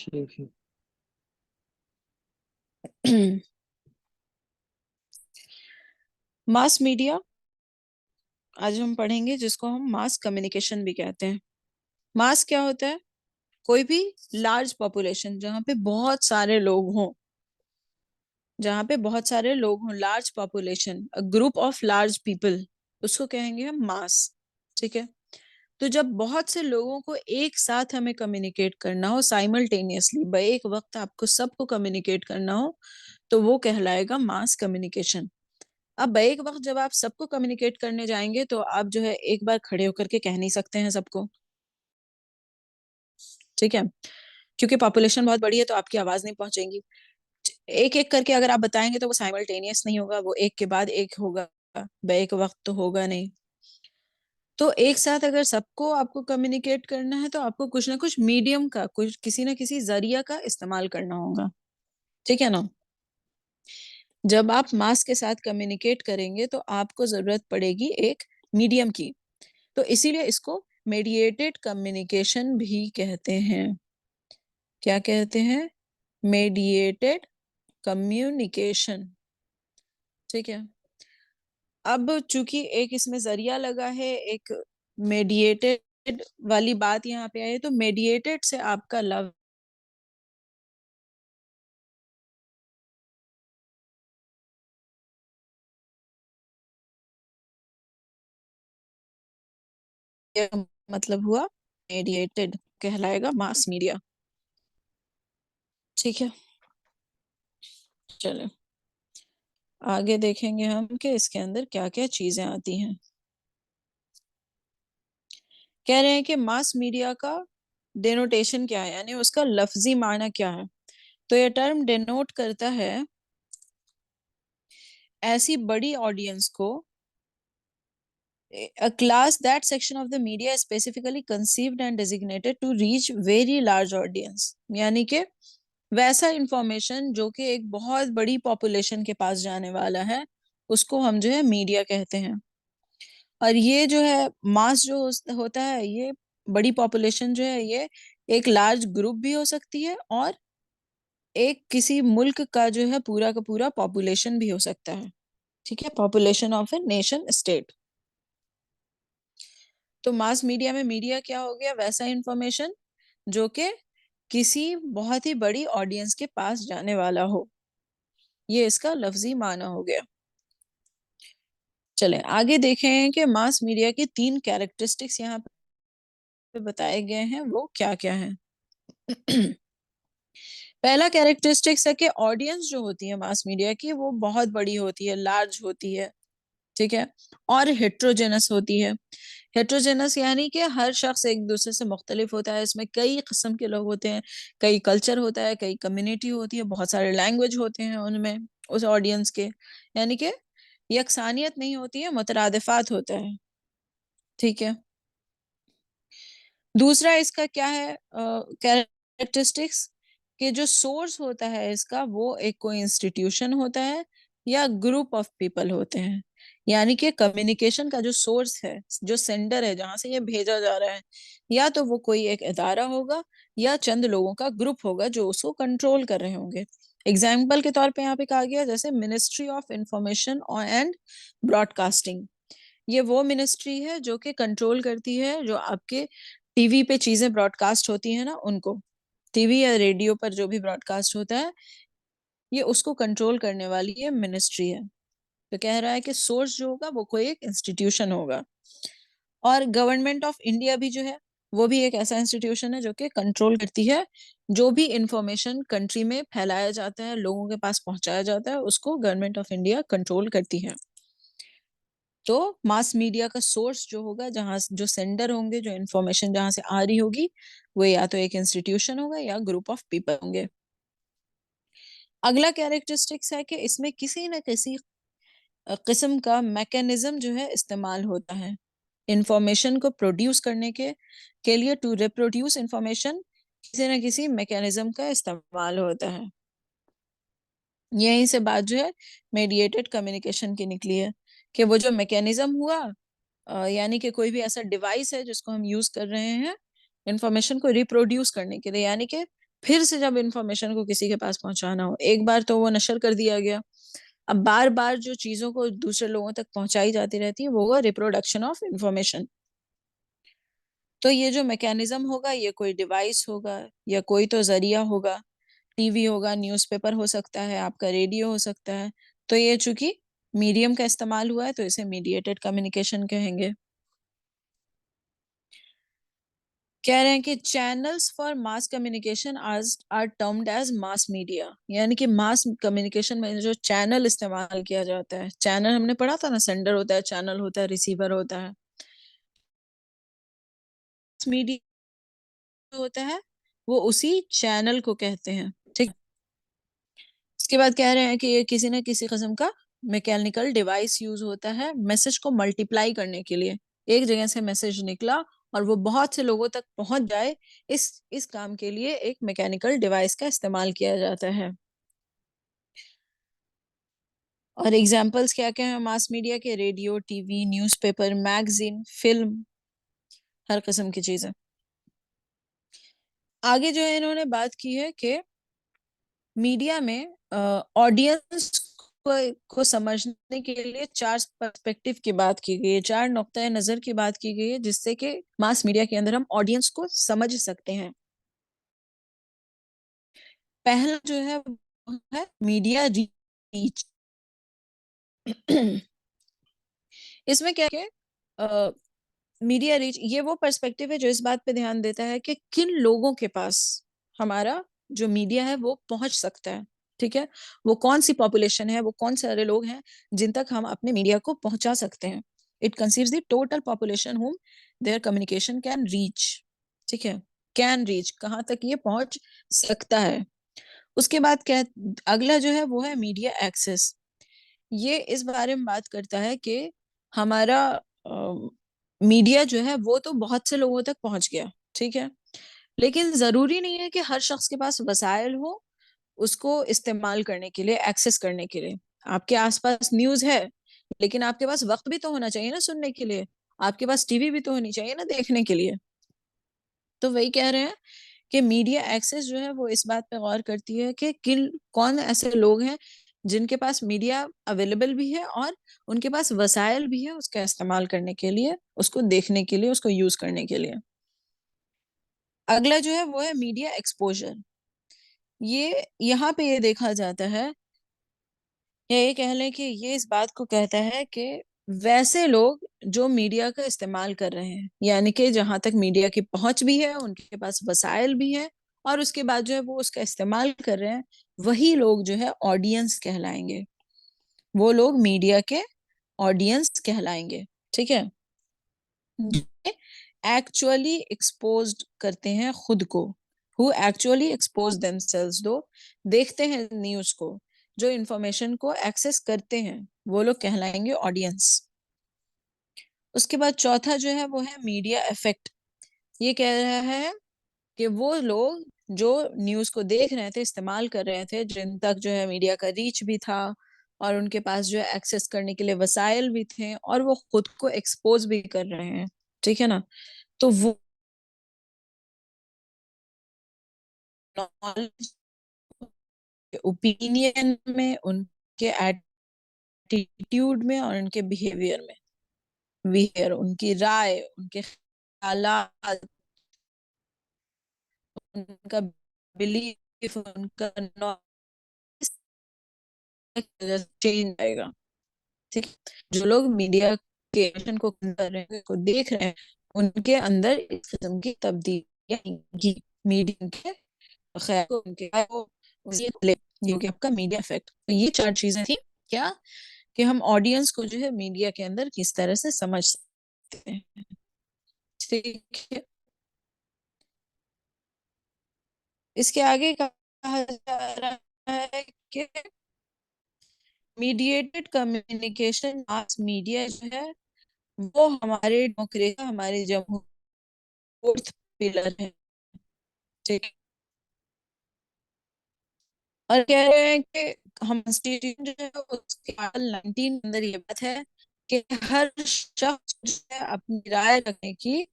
ठीक है। Mass media आज हम पढ़ेंगे, जिसको हम मास कम्युनिकेशन भी कहते हैं। मास क्या होता है? कोई भी लार्ज पॉपुलेशन, जहाँ पे बहुत सारे लोग हों, large population, a group of large people, उसको कहेंगे हम मास। ठीक है। तो जब बहुत से लोगों को एक साथ हमें कम्युनिकेट करना हो, साइमल्टेनियसली एक वक्त आपको सबको कम्युनिकेट करना हो, तो वो कहलाएगा मास कम्युनिकेशन। अब एक वक्त जब आप सबको कम्युनिकेट करने जाएंगे, तो आप जो है एक बार खड़े होकर के कह नहीं सकते हैं सबको। ठीक है। क्योंकि पॉपुलेशन बहुत बड़ी है, तो आपकी आवाज नहीं पहुंचेगी। एक एक करके अगर आप बताएंगे, तो वो साइमल्टेनियस नहीं होगा, वो एक के बाद एक होगा, एक वक्त तो होगा नहीं। तो एक साथ अगर सबको आपको कम्युनिकेट करना है, तो आपको कुछ ना कुछ मीडियम का, कुछ किसी ना किसी जरिया का इस्तेमाल करना होगा। ठीक है ना। जब आप मास के साथ कम्युनिकेट करेंगे, तो आपको जरूरत पड़ेगी एक मीडियम की। तो इसीलिए इसको मेडिएटेड कम्युनिकेशन भी कहते हैं। क्या कहते हैं? Mediated communication. ठीक है। अब चूंकि एक इसमें जरिया लगा है, एक मेडिएटेड वाली बात यहाँ पे आई है, तो मेडिएटेड से आपका लव मतलब हुआ मेडिएटेड, कहलाएगा मास मीडिया। ठीक है। चलो आगे देखेंगे हम कि इसके अंदर क्या क्या चीजें आती हैं। कह रहे हैं कि मास मीडिया का डेनोटेशन क्या है, यानी उसका लफ्जी माना क्या है। तो ये टर्म डेनोट करता है ऐसी बड़ी ऑडियंस को, a class that section of the media is specifically conceived and designated to reach very large audience। यानी कि वैसा इंफॉर्मेशन जो कि एक बहुत बड़ी पॉपुलेशन के पास जाने वाला है, उसको हम जो है मीडिया कहते हैं। और ये जो है मास जो होता है, ये बड़ी पॉपुलेशन जो है, ये एक लार्ज ग्रुप भी हो सकती है, और एक किसी मुल्क का जो है पूरा का पूरा पॉपुलेशन भी हो सकता है। ठीक है। Population of a nation state. तो मास मीडिया में मीडिया क्या हो गया? वैसा इंफॉर्मेशन जो कि किसी बहुत ही बड़ी ऑडियंस के पास जाने वाला हो। ये इसका लफ्जी माना हो गया। चलें आगे देखें कि मास मीडिया की 3 कैरेक्टरिस्टिक्स यहाँ पे बताए गए हैं, वो क्या क्या है। पहला कैरेक्टरिस्टिक्स है कि ऑडियंस जो होती है मास मीडिया की, वो बहुत बड़ी होती है, लार्ज होती है। ठीक है। और हेट्रोजेनस होती है। हेट्रोजेनस यानी कि हर शख्स एक दूसरे से मुख्तलिफ होता है, इसमें कई किस्म के लोग होते हैं, कई कल्चर होता है, कई कम्युनिटी होती है, बहुत सारे लैंग्वेज होते हैं उनमें, उस ऑडियंस के। यानी कि यकसानियत नहीं होती है, मुतरादिफात होता है। ठीक है। दूसरा इसका क्या है कैरेक्टरिस्टिक्स, कि जो सोर्स होता है इसका, वो एक कोई इंस्टीट्यूशन होता है या ग्रुप ऑफ पीपल होते हैं। यानी कि कम्युनिकेशन का जो सोर्स है, जो सेंडर है, जहां से ये भेजा जा रहा है, या तो वो कोई एक इदारा होगा, या चंद लोगों का ग्रुप होगा जो उसको कंट्रोल कर रहे होंगे। एग्जाम्पल के तौर पे यहाँ पे कहा गया, जैसे ministry of information and broadcasting. ये वो मिनिस्ट्री है जो कि कंट्रोल करती है, जो आपके टीवी पे चीजें ब्रॉडकास्ट होती है ना, उनको, टीवी या रेडियो पर जो भी ब्रॉडकास्ट होता है, ये उसको कंट्रोल करने वाली ये मिनिस्ट्री है। तो कह रहा है कि सोर्स जो होगा वो कोई एक इंस्टीट्यूशन होगा। और गवर्नमेंट ऑफ इंडिया भी जो है, वो भी एक ऐसा इंस्टीट्यूशन है जो कि कंट्रोल करती है, जो भी इंफॉर्मेशन कंट्री में फैलाया जाता है, लोगों के पास पहुंचाया जाता है, उसको गवर्नमेंट ऑफ इंडिया कंट्रोल करती है। तो मास मीडिया का सोर्स जो होगा, जहां जो सेंडर होंगे, जो इन्फॉर्मेशन जहां से आ रही होगी, वो या तो एक इंस्टीट्यूशन होगा या ग्रुप ऑफ पीपल होंगे। अगला कैरेक्टरिस्टिक्स है कि इसमें किसी न किसी किस्म का मैकेनिज्म जो है इस्तेमाल होता है इंफॉर्मेशन को प्रोड्यूस करने के लिए। टू रिप्रोड्यूस इंफॉर्मेशन, किसी न किसी मैकेनिज्म का इस्तेमाल होता है। यहीं से बात जो है मेडिएटेड कम्युनिकेशन की निकली है, कि वो जो मैकेनिज्म हुआ, यानी कि कोई भी ऐसा डिवाइस है जिसको हम यूज कर रहे हैं इंफॉर्मेशन को रिप्रोड्यूस करने के लिए, यानी कि फिर से जब इंफॉर्मेशन को किसी के पास पहुंचाना हो, एक बार तो वो नशर कर दिया गया, अब बार बार जो चीजों को दूसरे लोगों तक पहुंचाई जाती रहती है वो हुआ रिप्रोडक्शन ऑफ इंफॉर्मेशन। तो ये जो मैकेनिज्म होगा, ये कोई डिवाइस होगा या कोई तो जरिया होगा, टीवी होगा, न्यूज़पेपर हो सकता है, आपका रेडियो हो सकता है। तो ये चूंकि मीडियम का इस्तेमाल हुआ है तो इसे मीडिएटेड कम्युनिकेशन कहेंगे। कह रहे हैं कि channels for mass communication are termed as mass media, यानी कि मास कम्युनिकेशन में जो चैनल इस्तेमाल किया जाता है, चैनल हमने पढ़ा था ना, सेंडर होता है, चैनल होता है, रिसीवर होता है। मीडिया होता है वो उसी चैनल को कहते हैं, ठीक। इसके बाद कह रहे हैं कि ये किसी न किसी किस्म का मैकेनिकल डिवाइस यूज होता है मैसेज को मल्टीप्लाई करने के लिए। एक जगह से मैसेज निकला और वो बहुत से लोगों तक पहुंच जाए, इस काम के लिए एक मैकेनिकल डिवाइस का इस्तेमाल किया जाता है। और एग्जाम्पल्स क्या क्या है मास मीडिया के? Radio, TV, newspaper, magazine, film, हर किस्म की चीजें। आगे जो है इन्होंने बात की है कि मीडिया में ऑडियंस को समझने के लिए चार पर्सपेक्टिव की बात की गई है, चार नुक्ता नजर की बात की गई है, जिससे कि मास मीडिया के अंदर हम ऑडियंस को समझ सकते हैं। पहला जो है वो है मीडिया रीच। इसमें क्या है? मीडिया रीच ये वो पर्सपेक्टिव है जो इस बात पे ध्यान देता है कि किन लोगों के पास हमारा जो मीडिया है वो पहुंच सकता है, ठीक है। वो कौन सी पॉपुलेशन है, वो कौन सारे लोग हैं जिन तक हम अपने मीडिया को पहुंचा सकते हैं। It considers the total population हुम देयर कम्युनिकेशन कैन रीच, ठीक है। कैन रीच, कहाँ तक ये पहुंच सकता है। उसके बाद क्या, अगला जो है वो है मीडिया एक्सेस। ये इस बारे में बात करता है कि हमारा मीडिया जो है वो तो बहुत से लोगों तक पहुंच गया, ठीक है, लेकिन जरूरी नहीं है कि हर शख्स के पास वसाइल हो उसको इस्तेमाल करने के लिए, एक्सेस करने के लिए। आपके आसपास न्यूज है, लेकिन आपके पास वक्त भी तो होना चाहिए ना सुनने के लिए, आपके पास टीवी भी तो होनी चाहिए ना देखने के लिए। तो वही कह रहे हैं कि मीडिया एक्सेस जो है वो इस बात पे गौर करती है कि किन कौन ऐसे लोग हैं जिनके पास मीडिया अवेलेबल भी है और उनके पास वसाइल भी है उसका इस्तेमाल करने के लिए, उसको देखने के लिए, उसको यूज करने के लिए। अगला जो है वो है मीडिया एक्सपोजर। ये यहाँ पे ये देखा जाता है, या ये कह लें कि ये इस बात को कहता है कि वैसे लोग जो मीडिया का इस्तेमाल कर रहे हैं, यानी कि जहां तक मीडिया की पहुंच भी है, उनके पास वसाइल भी है, और उसके बाद जो है वो उसका इस्तेमाल कर रहे हैं, वही लोग जो है ऑडियंस कहलाएंगे। वो लोग मीडिया के ऑडियंस कहलाएंगे, ठीक है। एक्चुअली एक्सपोज्ड करते हैं खुद को, हु एक्चुअली एक्सपोज देमसेल्व्स, दो देखते हैं न्यूज को, जो इंफॉर्मेशन को एक्सेस करते हैं, वो लोग कहलाएंगे ऑडियंस। उसके बाद चौथा जो है वो है मीडिया इफेक्ट। ये कह रहा है कि वो लोग जो न्यूज को देख रहे थे, इस्तेमाल कर रहे थे, जिन तक जो है मीडिया का रीच भी था और उनके पास जो है एक्सेस करने के लिए वसाइल भी थे और वो खुद को एक्सपोज भी कर रहे हैं, ठीक है ना। तो वो नॉलेज, ओपिनियन में, उनके एटीट्यूड में और उनके बिहेवियर में, बिहेवियर, उनकी राय, उनके ख्यालात, उनका बिलीफ, उनका नॉलेज चेंज आएगा, ठीक। जो लोग मीडिया के एक्शन को कर रहे हैं, को देख रहे हैं, उनके अंदर इस किस्म की तब्दीलियां आएंगी। मीडिया के खैर को उनके क्योंकि आपका मीडिया इफेक्ट, तो ये चार चीजें थी क्या, कि हम ऑडियंस को जो है मीडिया के अंदर किस तरह से समझ सकते हैं, ठीक है। इसके आगे कहा जा रहा है कि मीडिएटेड कम्युनिकेशन मास मीडिया जो है वो हमारे डेमोक्रेसी, हमारे जमहूरियत पिलर है, ठीक है। और कह रहे हैं कि हम कॉन्स्टिट्यूशन जो है उसके आर्टिकल 19 के अंदर ये बात है कि हर शख्स जो है अपनी राय रखने की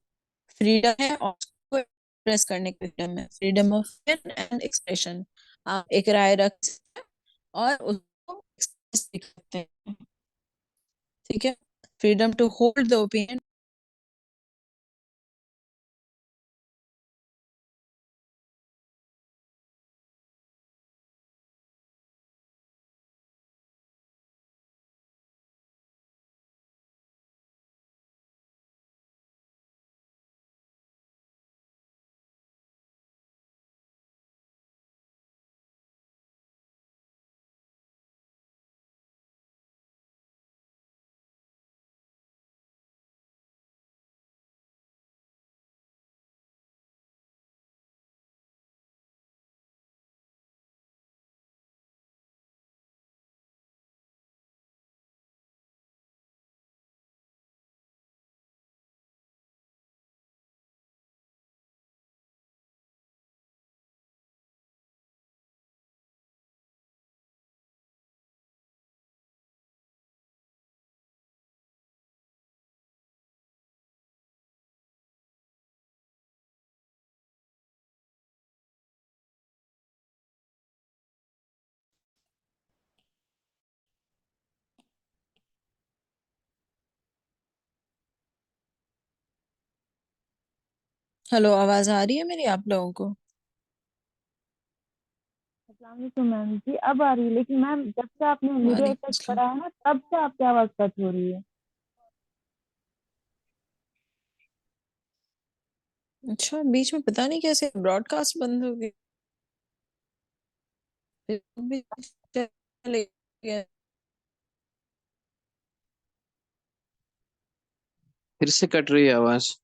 फ्रीडम है और उसको एक्सप्रेस करने की फ्रीडम है, फ्रीडम ऑफ एंड एक्सप्रेशन। आप एक राय रख सकते हैं और उसको एक्सप्रेस भी करते हैं। ठीक है, freedom to hold the opinion. Hello, आवाज आ रही है मेरी आप लोगों को? अस्सलाम वालेकुम मैम जी, अब आ रही है। लेकिन मैम जब से आपने मीडिया वालेकुम इफेक्ट अस्सलाम। पढ़ा है ना, तब से आपकी आवाज़ कट हो रही है। अच्छा, बीच में पता नहीं कैसे ब्रॉडकास्ट बंद हो गई, फिर भी चले गया। फिर से कट रही है आवाज।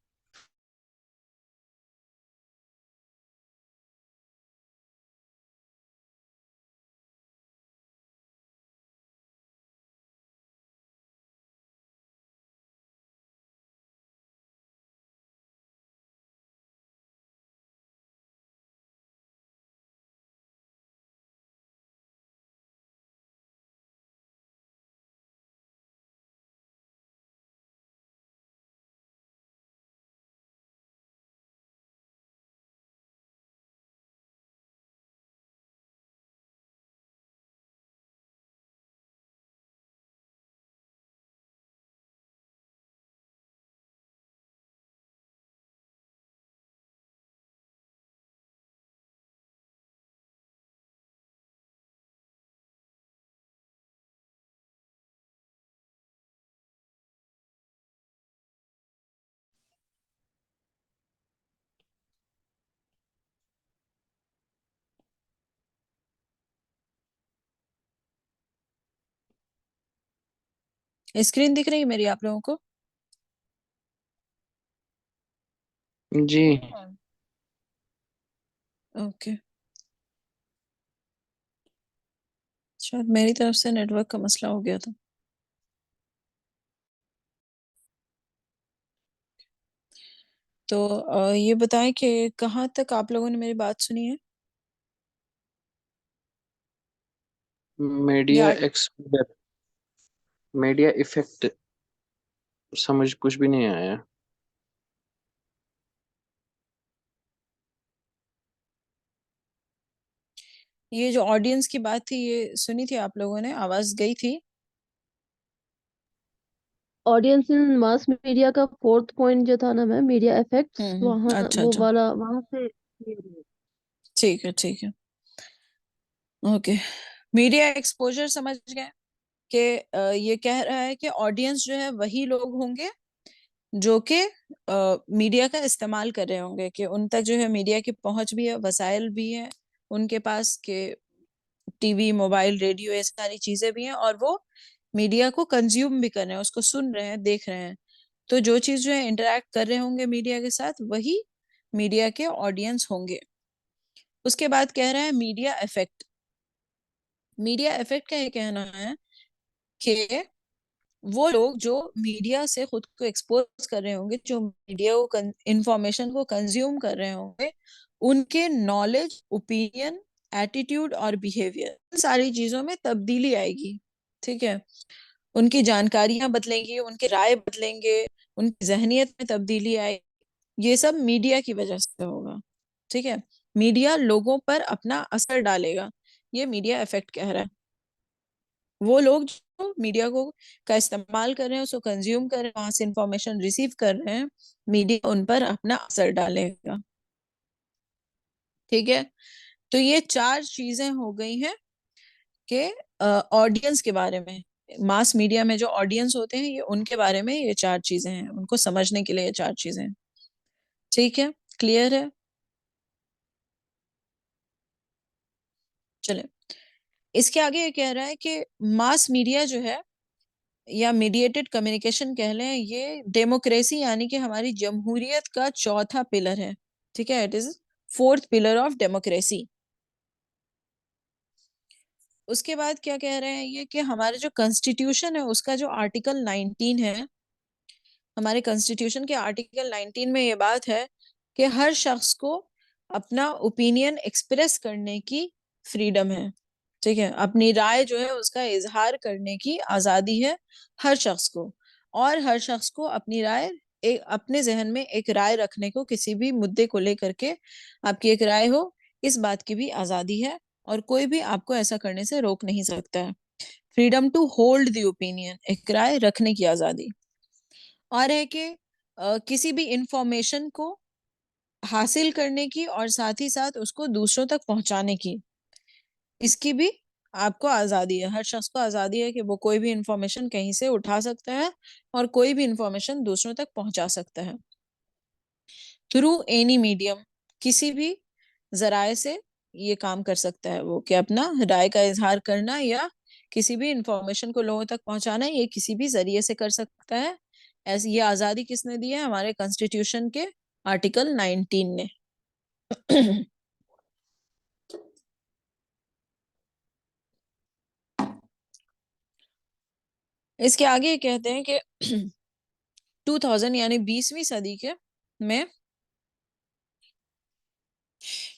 स्क्रीन दिख रही है मेरी आप लोगों को? जी। ओके, शायद मेरी तरफ से नेटवर्क का मसला हो गया था। तो ये बताएं कि कहाँ तक आप लोगों ने मेरी बात सुनी है? मीडिया या एक्सपोजर, मीडिया इफेक्ट समझ कुछ भी नहीं आया। ये जो ऑडियंस की बात थी, ये सुनी थी आप लोगों ने? आवाज गई थी? ऑडियंस इन मास मीडिया का फोर्थ पॉइंट जो था ना मैम, मीडिया इफेक्ट्स, वहाँ अच्छा वो अच्छा, वाला वहां से clear हुआ। ठीक है ठीक है। ओके, मीडिया एक्सपोजर समझ गए कि ये कह रहा है कि ऑडियंस जो है वही लोग होंगे जो कि मीडिया का इस्तेमाल कर रहे होंगे, कि उन तक जो है मीडिया की पहुंच भी है, वसाइल भी है उनके पास, के टीवी मोबाइल रेडियो ये सारी चीजें भी हैं, और वो मीडिया को कंज्यूम भी कर रहे हैं, उसको सुन रहे हैं, देख रहे हैं। तो जो चीज जो है इंटरेक्ट कर रहे होंगे मीडिया के साथ, वही मीडिया के ऑडियंस होंगे। उसके बाद कह रहा है मीडिया इफेक्ट। मीडिया इफेक्ट का ये कहना है कि वो लोग जो मीडिया से खुद को एक्सपोज कर रहे होंगे, जो मीडिया को इंफॉर्मेशन को कंज्यूम कर रहे होंगे, उनके नॉलेज, ओपिनियन, एटीट्यूड और बिहेवियर, इन सारी चीजों में तब्दीली आएगी। ठीक है, उनकी जानकारियां बदलेंगी, उनके राय बदलेंगे, उनकी जहनियत में तब्दीली आएगी। ये सब मीडिया की वजह से होगा। ठीक है, मीडिया लोगों पर अपना असर डालेगा, ये मीडिया इफेक्ट कह रहा है। वो लोग जो मीडिया को का इस्तेमाल कर रहे हैं, उसको कंज्यूम कर रहे हैं, वहां से इंफॉर्मेशन रिसीव कर रहे हैं, मीडिया उन पर अपना असर डालेगा। ठीक है, तो ये चार चीजें हो गई हैं कि ऑडियंस के बारे में, मास मीडिया में जो ऑडियंस होते हैं, ये उनके बारे में ये चार चीजें हैं, उनको समझने के लिए ये चार चीजें हैं। ठीक है, क्लियर है? चले, इसके आगे ये कह रहा है कि मास मीडिया जो है या मीडिएटेड कम्युनिकेशन कह लें, ये डेमोक्रेसी यानी कि हमारी जमहूरियत का चौथा पिलर है। ठीक है, it is fourth pillar of democracy. उसके बाद क्या कह रहे हैं ये कि हमारे जो कॉन्स्टिट्यूशन है उसका जो आर्टिकल 19 है, हमारे कॉन्स्टिट्यूशन के आर्टिकल 19 में ये बात है कि हर शख्स को अपना ओपिनियन एक्सप्रेस करने की फ्रीडम है। ठीक है, अपनी राय जो है उसका इजहार करने की आजादी है हर शख्स को, और हर शख्स को अपनी राय अपने जहन में एक राय रखने को, किसी भी मुद्दे को लेकर के आपकी एक राय हो, इस बात की भी आजादी है, और कोई भी आपको ऐसा करने से रोक नहीं सकता है। Freedom to hold the opinion, एक राय रखने की आजादी। और है कि किसी भी इंफॉर्मेशन को हासिल करने की और साथ ही साथ उसको दूसरों तक पहुंचाने की, इसकी भी आपको आजादी है। हर शख्स को आजादी है कि वो कोई भी इंफॉर्मेशन कहीं से उठा सकता है और कोई भी इंफॉर्मेशन दूसरों तक पहुंचा सकता है थ्रू एनी मीडियम, किसी भी जराए से ये काम कर सकता है वो, कि अपना राय का इजहार करना या किसी भी इंफॉर्मेशन को लोगों तक पहुंचाना, ये किसी भी जरिए से कर सकता है। ऐसी ये आजादी किसने दी है? हमारे कॉन्स्टिट्यूशन के आर्टिकल 19 ने। इसके आगे ये कहते हैं कि 2000 यानी 20वीं सदी के में,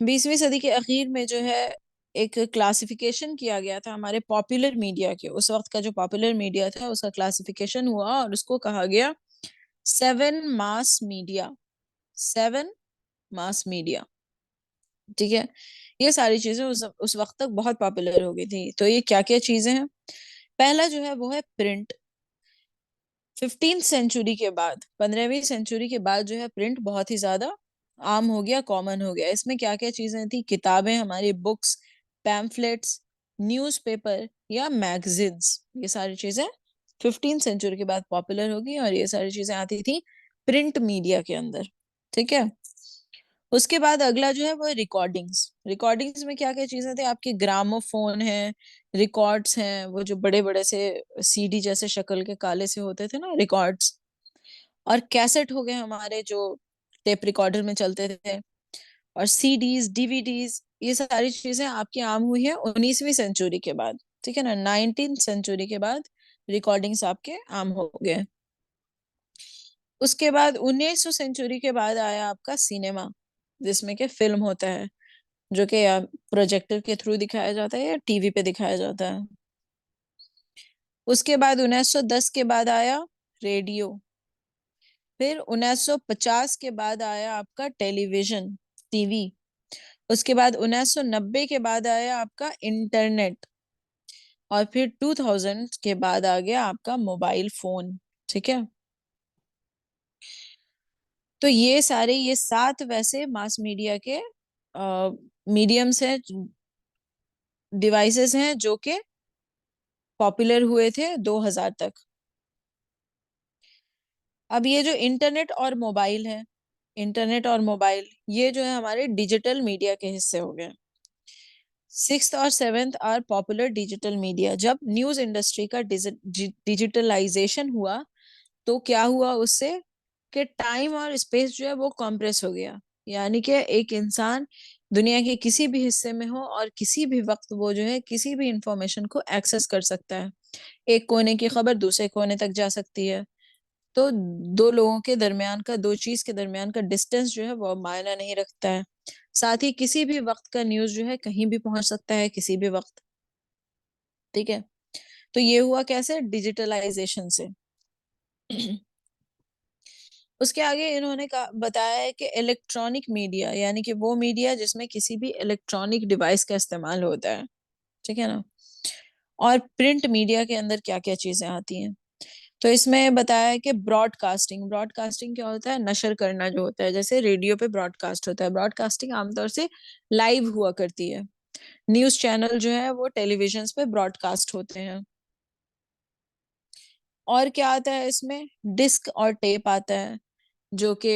20वीं सदी के आखिर में जो है एक क्लासिफिकेशन किया गया था हमारे पॉपुलर मीडिया के, उस वक्त का जो पॉपुलर मीडिया था उसका क्लासिफिकेशन हुआ और उसको कहा गया seven mass media. Seven mass media. ठीक है, ये सारी चीजें उस वक्त तक बहुत पॉपुलर हो गई थी। तो ये क्या क्या चीजें हैं? पहला जो है वो है प्रिंट। 15th सेंचुरी के बाद, 15वीं सेंचुरी के बाद जो है प्रिंट बहुत ही ज्यादा आम हो गया, कॉमन हो गया। इसमें क्या क्या चीजें थी? किताबें, हमारी बुक्स, पैम्फलेट्स, न्यूज़पेपर या मैगजीन्स, ये सारी चीजें 15th सेंचुरी के बाद पॉपुलर होगी, और ये सारी चीजें आती थी प्रिंट मीडिया के अंदर। ठीक है, उसके बाद अगला जो है वो है रिकॉर्डिंग्स। रिकॉर्डिंग्स में क्या क्या चीजें थी? आपके ग्रामोफोन है, रिकॉर्ड्स हैं, वो जो बड़े बड़े से सीडी जैसे शक्ल के काले से होते थे ना, रिकॉर्ड्स। और कैसेट हो गए हमारे, जो टेप रिकॉर्डर में चलते थे। और सीडीज, डीवीडीज, ये सारी चीजें आपकी आम हुई है 19वीं सेंचुरी के बाद। ठीक है ना, 19th सेंचुरी के बाद रिकॉर्डिंग्स आपके आम हो गए। उसके बाद 19वीं सेंचुरी के बाद आया आपका सिनेमा, जिसमें के फिल्म होता है, जो कि या प्रोजेक्टर के थ्रू दिखाया जाता है या टीवी पे दिखाया जाता है। उसके बाद 1910 के बाद आया रेडियो। फिर 1950 के बाद आया आपका टेलीविजन, टीवी। उसके बाद 1990 के बाद आया आपका इंटरनेट। और फिर 2000 के बाद आ गया आपका मोबाइल फोन। ठीक है, तो ये सारे, ये 7 वैसे मास मीडिया के मीडियम्स हैं, डिवाइसेस हैं, जो कि पॉपुलर हुए थे 2000 तक। अब ये जो इंटरनेट और मोबाइल है, इंटरनेट और मोबाइल, ये जो है हमारे डिजिटल मीडिया के हिस्से हो गए। 6th और 7th are popular digital media. जब न्यूज इंडस्ट्री का डिजिटलाइजेशन हुआ, तो क्या हुआ उससे? कि टाइम और स्पेस जो है वो कॉम्प्रेस हो गया। यानी कि एक इंसान दुनिया के किसी भी हिस्से में हो और किसी भी वक्त वो जो है किसी भी इंफॉर्मेशन को एक्सेस कर सकता है। एक कोने की खबर दूसरे कोने तक जा सकती है। तो दो लोगों के दरमियान का, दो चीज के दरमियान का डिस्टेंस जो है वो मायना नहीं रखता है। साथ ही किसी भी वक्त का न्यूज जो है कहीं भी पहुंच सकता है, किसी भी वक्त। ठीक है, तो ये हुआ कैसे? डिजिटलाइजेशन से। उसके आगे इन्होंने बताया है कि इलेक्ट्रॉनिक मीडिया यानी कि वो मीडिया जिसमें किसी भी इलेक्ट्रॉनिक डिवाइस का इस्तेमाल होता है, ठीक है ना। और प्रिंट मीडिया के अंदर क्या क्या चीजें आती हैं, तो इसमें बताया है कि ब्रॉडकास्टिंग, ब्रॉडकास्टिंग क्या होता है, नशर करना जो होता है, जैसे रेडियो पे ब्रॉडकास्ट होता है, ब्रॉडकास्टिंग आमतौर से लाइव हुआ करती है। न्यूज चैनल जो है वो टेलीविजन पे ब्रॉडकास्ट होते हैं। और क्या आता है इसमें, डिस्क और टेप आता है, जो कि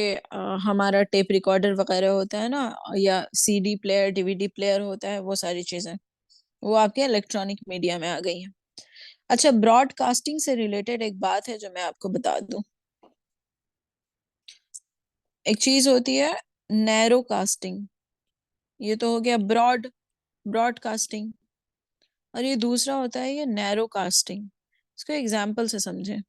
हमारा टेप रिकॉर्डर वगैरह होता है ना, या सीडी प्लेयर, डीवीडी प्लेयर होता है, वो सारी चीजें वो आपके इलेक्ट्रॉनिक मीडिया में आ गई हैं। अच्छा, ब्रॉडकास्टिंग से रिलेटेड एक बात है जो मैं आपको बता दूं। एक चीज होती है नैरो कास्टिंग, ये तो हो गया ब्रॉडकास्टिंग, और ये दूसरा होता है ये नैरो कास्टिंग। इसको एग्जाम्पल से समझें।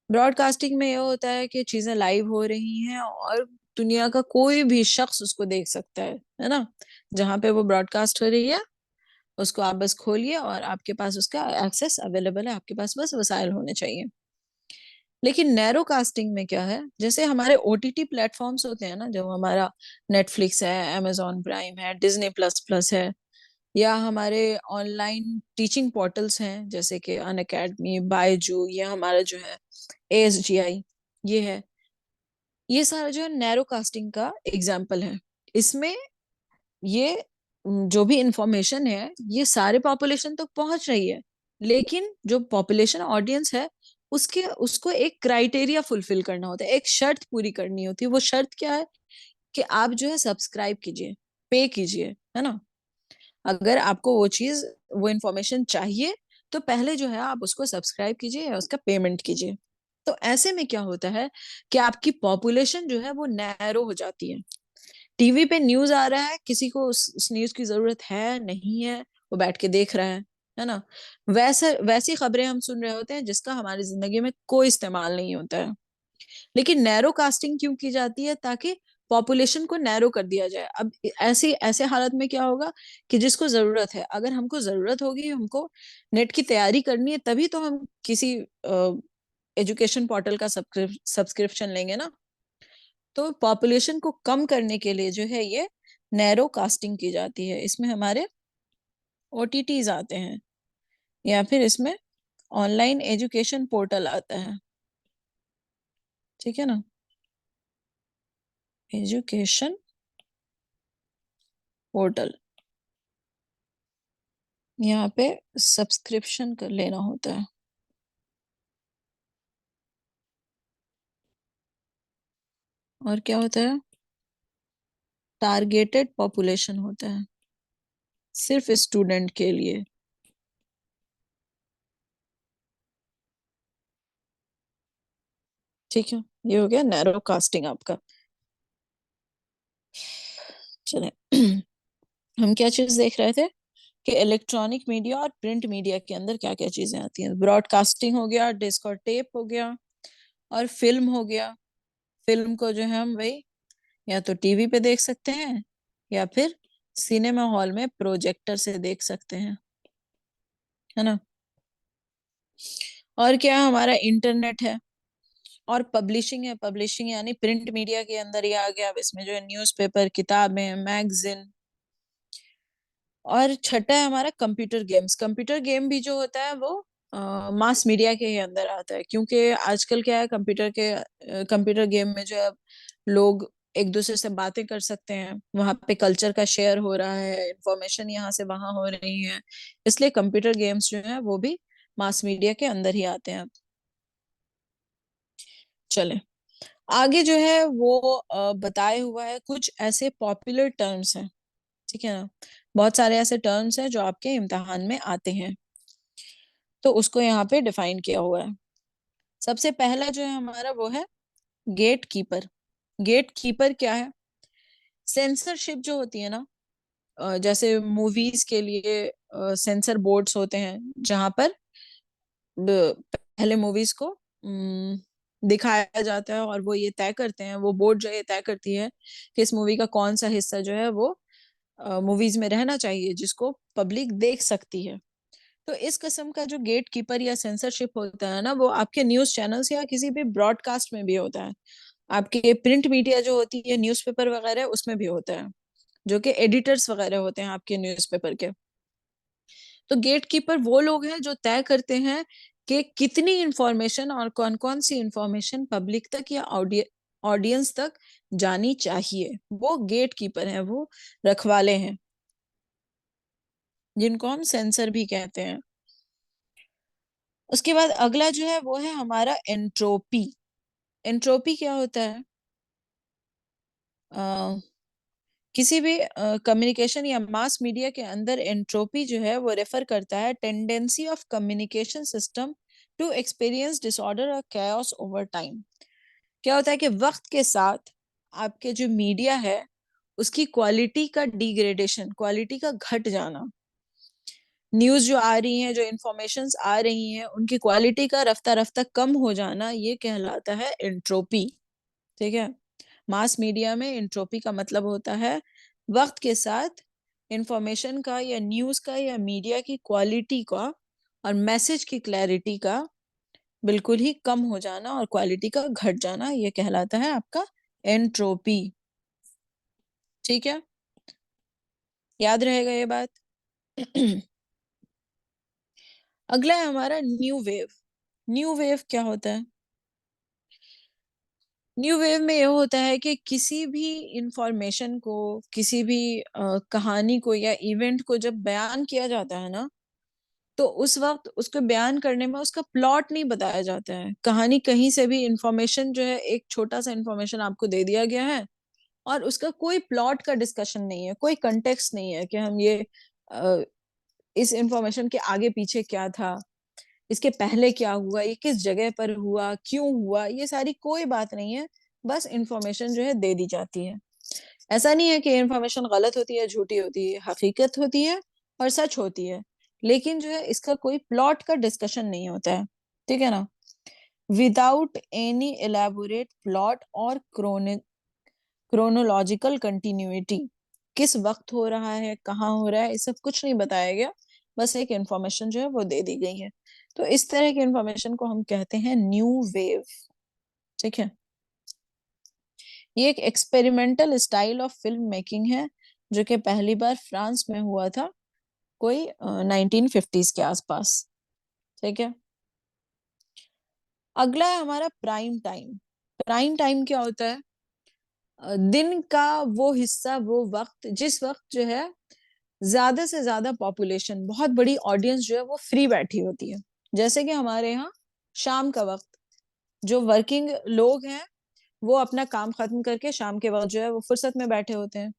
ब्रॉडकास्टिंग में ये होता है कि चीजें लाइव हो रही हैं और दुनिया का कोई भी शख्स उसको देख सकता है ना। जहां पे वो ब्रॉडकास्ट हो रही है उसको आप बस खोलिए और आपके पास उसका एक्सेस अवेलेबल है, आपके पास बस वसाइल होने चाहिए। लेकिन नैरो कास्टिंग में क्या है, जैसे हमारे ओटीटी प्लेटफॉर्म्स होते हैं ना, जो हमारा नेटफ्लिक्स है, amazon प्राइम है, डिज्नी प्लस प्लस है, या हमारे ऑनलाइन टीचिंग पोर्टल्स हैं जैसे कि अन अकेडमी, बायजू, या हमारा जो है ASGI, ये है, ये सारा जो है नैरो कास्टिंग का एग्जाम्पल है। इसमें ये जो भी इंफॉर्मेशन है ये सारे पॉपुलेशन तक पहुंच रही है, लेकिन जो पॉपुलेशन ऑडियंस है उसके उसको एक क्राइटेरिया फुलफिल करना होता है, एक शर्त पूरी करनी होती है। वो शर्त क्या है कि आप जो है सब्सक्राइब कीजिए, पे कीजिए, है ना। अगर आपको वो चीज, वो इंफॉर्मेशन चाहिए तो पहले जो है आप उसको सब्सक्राइब कीजिए या उसका पेमेंट कीजिए। तो ऐसे में क्या होता है कि आपकी पॉपुलेशन जो है वो नैरो हो जाती है। टीवी पे न्यूज आ रहा है, किसी को उस न्यूज की जरूरत है नहीं है, वो बैठ के देख रहा है ना। वैसे वैसी खबरें हम सुन रहे होते हैं जिसका हमारी जिंदगी में कोई इस्तेमाल नहीं होता है। लेकिन नैरो कास्टिंग क्यों की जाती है, ताकि पॉपुलेशन को नैरो कर दिया जाए। अब ऐसे ऐसे हालत में क्या होगा कि जिसको जरूरत है, अगर हमको जरूरत होगी, हमको नेट की तैयारी करनी है, तभी तो हम किसी एजुकेशन पोर्टल का सब्सक्रिप्शन लेंगे ना। तो पॉपुलेशन को कम करने के लिए जो है ये नैरो कास्टिंग की जाती है। इसमें हमारे OTTs आते हैं, या फिर इसमें ऑनलाइन एजुकेशन पोर्टल आता है, ठीक है ना, एजुकेशन पोर्टल, यहाँ पे सब्सक्रिप्शन कर लेना होता है। और क्या होता है, टारगेटेड पॉपुलेशन होता है, सिर्फ स्टूडेंट के लिए। ठीक है, ये हो गया नैरो कास्टिंग आपका। चले हम क्या चीज देख रहे थे कि इलेक्ट्रॉनिक मीडिया और प्रिंट मीडिया के अंदर क्या क्या चीजें आती हैं। ब्रॉडकास्टिंग हो गया, डिस्क और टेप हो गया, और फिल्म हो गया। फिल्म को जो है हम वही या तो टीवी पे देख सकते हैं या फिर सिनेमा हॉल में प्रोजेक्टर से देख सकते हैं, है ना। और क्या, हमारा इंटरनेट है। और पब्लिशिंग है, पब्लिशिंग यानी प्रिंट मीडिया के अंदर ही आ गया। अब इसमें जो है न्यूज़पेपर, किताबें, मैगजीन। और छठा है हमारा कंप्यूटर गेम्स। कंप्यूटर गेम भी जो होता है वो मास मीडिया के ही अंदर आता है, क्योंकि आजकल क्या है, कंप्यूटर गेम में जो है लोग एक दूसरे से बातें कर सकते हैं, वहां पे कल्चर का शेयर हो रहा है, इंफॉर्मेशन यहाँ से वहां हो रही है। इसलिए कंप्यूटर गेम्स जो है वो भी मास मीडिया के अंदर ही आते हैं। चले आगे जो है वो बताए हुआ है कुछ ऐसे पॉपुलर टर्म्स हैं, ठीक है ना। बहुत सारे ऐसे टर्म्स हैं जो आपके इम्तिहान में आते हैं, तो उसको यहाँ पे डिफाइन किया हुआ है। सबसे पहला जो है हमारा वो है गेट कीपर। गेट कीपर क्या है, सेंसरशिप जो होती है ना, जैसे मूवीज के लिए सेंसर बोर्ड्स होते हैं, जहां पर पहले मूवीज को दिखाया जाता है, और वो ये तय करते हैं, वो बोर्ड जो ये तय करती है कि इस मूवी का कौन सा हिस्सा जो है वो मूवीज में रहना चाहिए, जिसको पब्लिक देख सकती है। तो इस किस्म का जो गेट कीपर या सेंसरशिप होता है ना, वो आपके न्यूज चैनल्स या किसी भी ब्रॉडकास्ट में भी होता है। आपके प्रिंट मीडिया जो होती है, न्यूज़पेपर वगैरह, उसमें भी होता है, जो कि एडिटर्स वगैरह होते हैं आपके न्यूज़पेपर के। तो गेट कीपर वो लोग हैं जो तय करते हैं कि कितनी इंफॉर्मेशन और कौन कौन सी इंफॉर्मेशन पब्लिक तक या ऑडियंस तक जानी चाहिए। वो गेट कीपर हैं, वो रखवाले हैं, जिनको हम सेंसर भी कहते हैं। उसके बाद अगला जो है वो है हमारा एंट्रोपी। एंट्रोपी क्या होता है? किसी भी कम्युनिकेशन या मास मीडिया के अंदर एंट्रोपी जो है वो रेफर करता है tendency of communication system to experience disorder और chaos ओवर टाइम। क्या होता है कि वक्त के साथ आपके जो मीडिया है उसकी क्वालिटी का डिग्रेडेशन, क्वालिटी का घट जाना, न्यूज जो आ रही है, जो इंफॉर्मेशंस आ रही हैं, उनकी क्वालिटी का रफ्ता रफ्ता कम हो जाना, ये कहलाता है एंट्रोपी। ठीक है। मास मीडिया में एंट्रोपी का मतलब होता है वक्त के साथ इंफॉर्मेशन का या न्यूज का या मीडिया की क्वालिटी का और मैसेज की क्लैरिटी का बिल्कुल ही कम हो जाना और क्वालिटी का घट जाना, ये कहलाता है आपका एंट्रोपी। ठीक है, याद रहेगा ये बात। अगला है हमारा न्यू वेव। न्यू वेव क्या होता है? न्यू वेव में ये होता है कि किसी भी इंफॉर्मेशन को, किसी भी कहानी को या इवेंट को जब बयान किया जाता है ना, तो उस वक्त उसको बयान करने में उसका प्लॉट नहीं बताया जाता है। कहानी कहीं से भी इंफॉर्मेशन जो है, एक छोटा सा इंफॉर्मेशन आपको दे दिया गया है और उसका कोई प्लॉट का डिस्कशन नहीं है, कोई कंटेक्स्ट नहीं है कि हम ये अ, इस इंफॉर्मेशन के आगे पीछे क्या था, इसके पहले क्या हुआ, ये किस जगह पर हुआ, क्यों हुआ, ये सारी कोई बात नहीं है। बस इंफॉर्मेशन जो है दे दी जाती है। ऐसा नहीं है कि इंफॉर्मेशन गलत होती है, झूठी होती है, हकीकत होती है और सच होती है, लेकिन जो है इसका कोई प्लॉट का डिस्कशन नहीं होता है। ठीक है ना? विदाउट एनी एलैबोरेट प्लॉट और क्रोनोलॉजिकल कंटिन्यूटी, किस वक्त हो रहा है, कहाँ हो रहा है, ये सब कुछ नहीं बताया गया, बस एक इंफॉर्मेशन जो है वो दे दी गई है। तो इस तरह की इंफॉर्मेशन को हम कहते हैं न्यू वेव। ठीक है। ये एक experimental style of film making है जो कि पहली बार फ्रांस में हुआ था, कोई 1950s के आसपास। ठीक है। अगला है हमारा प्राइम टाइम। प्राइम टाइम क्या होता है? दिन का वो हिस्सा, वो वक्त, जिस वक्त जो है ज्यादा से ज्यादा पॉपुलेशन, बहुत बड़ी ऑडियंस जो है वो फ्री बैठी होती है। जैसे कि हमारे यहाँ शाम का वक्त, जो वर्किंग लोग हैं वो अपना काम खत्म करके शाम के वक्त जो है वो फुर्सत में बैठे होते हैं।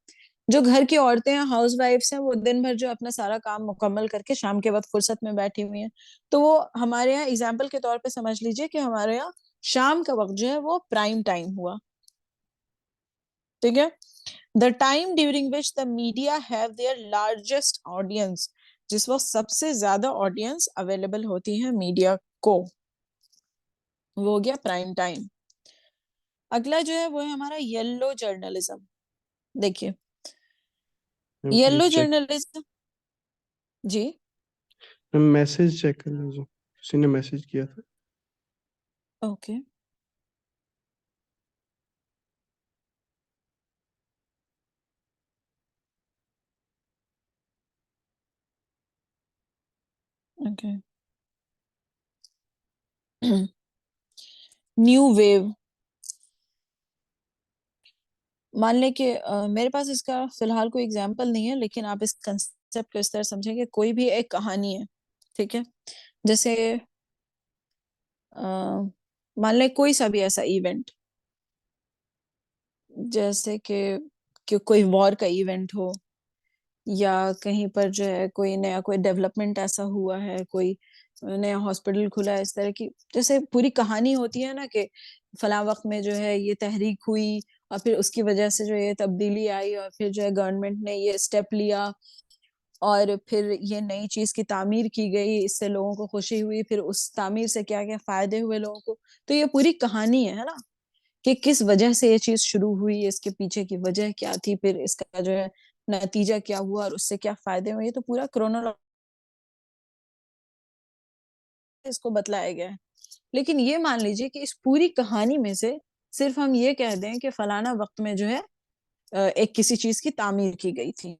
जो घर की औरतें हैं, हाउस वाइफ्स हैं, वो दिन भर जो अपना सारा काम मुकम्मल करके शाम के वक्त फुर्सत में बैठी हुई हैं। तो वो हमारे यहाँ एग्जाम्पल के तौर पे समझ लीजिए कि हमारे यहाँ शाम का वक्त जो है वो प्राइम टाइम हुआ। ठीक है। The time during which the media have their largest audience, जिस वक्त सबसे ज्यादा ऑडियंस अवेलेबल होती है मीडिया को, वो हो गया प्राइम टाइम। अगला जो है वो है हमारा येलो जर्नलिज्म। देखिए, ma'am yellow please check. Journalism. जी। मैम मैसेज चेक कर लीजिए, किसी ने मैसेज किया था। ओके। ओके। New wave. मान लें कि मेरे पास इसका फिलहाल कोई एग्जाम्पल नहीं है, लेकिन आप इस कंसेप्ट को इस तरह समझें कि कोई भी एक कहानी है। ठीक है। जैसे अ, मान लें कोई सा भी ऐसा इवेंट, जैसे कि कोई वॉर का इवेंट हो, या कहीं पर जो है कोई नया कोई डेवलपमेंट ऐसा हुआ है, कोई नया हॉस्पिटल खुला है, इस तरह की जैसे पूरी कहानी होती है ना कि फला वक्त में जो है ये तहरीक हुई और फिर उसकी वजह से जो ये तब्दीली आई और फिर जो है गवर्नमेंट ने ये स्टेप लिया और फिर ये नई चीज की तामीर की गई, इससे लोगों को खुशी हुई, फिर उस तामीर से क्या क्या फायदे हुए लोगों को। तो ये पूरी कहानी है ना, कि किस वजह से ये चीज शुरू हुई, इसके पीछे की वजह क्या थी, फिर इसका जो है नतीजा क्या हुआ और उससे क्या फायदे हुए। ये तो पूरा क्रोनोलॉजी इसको बतलाया गया है। लेकिन ये मान लीजिए कि इस पूरी कहानी में से सिर्फ हम ये कह दें कि फलाना वक्त में जो है एक किसी चीज की तामीर की गई थी,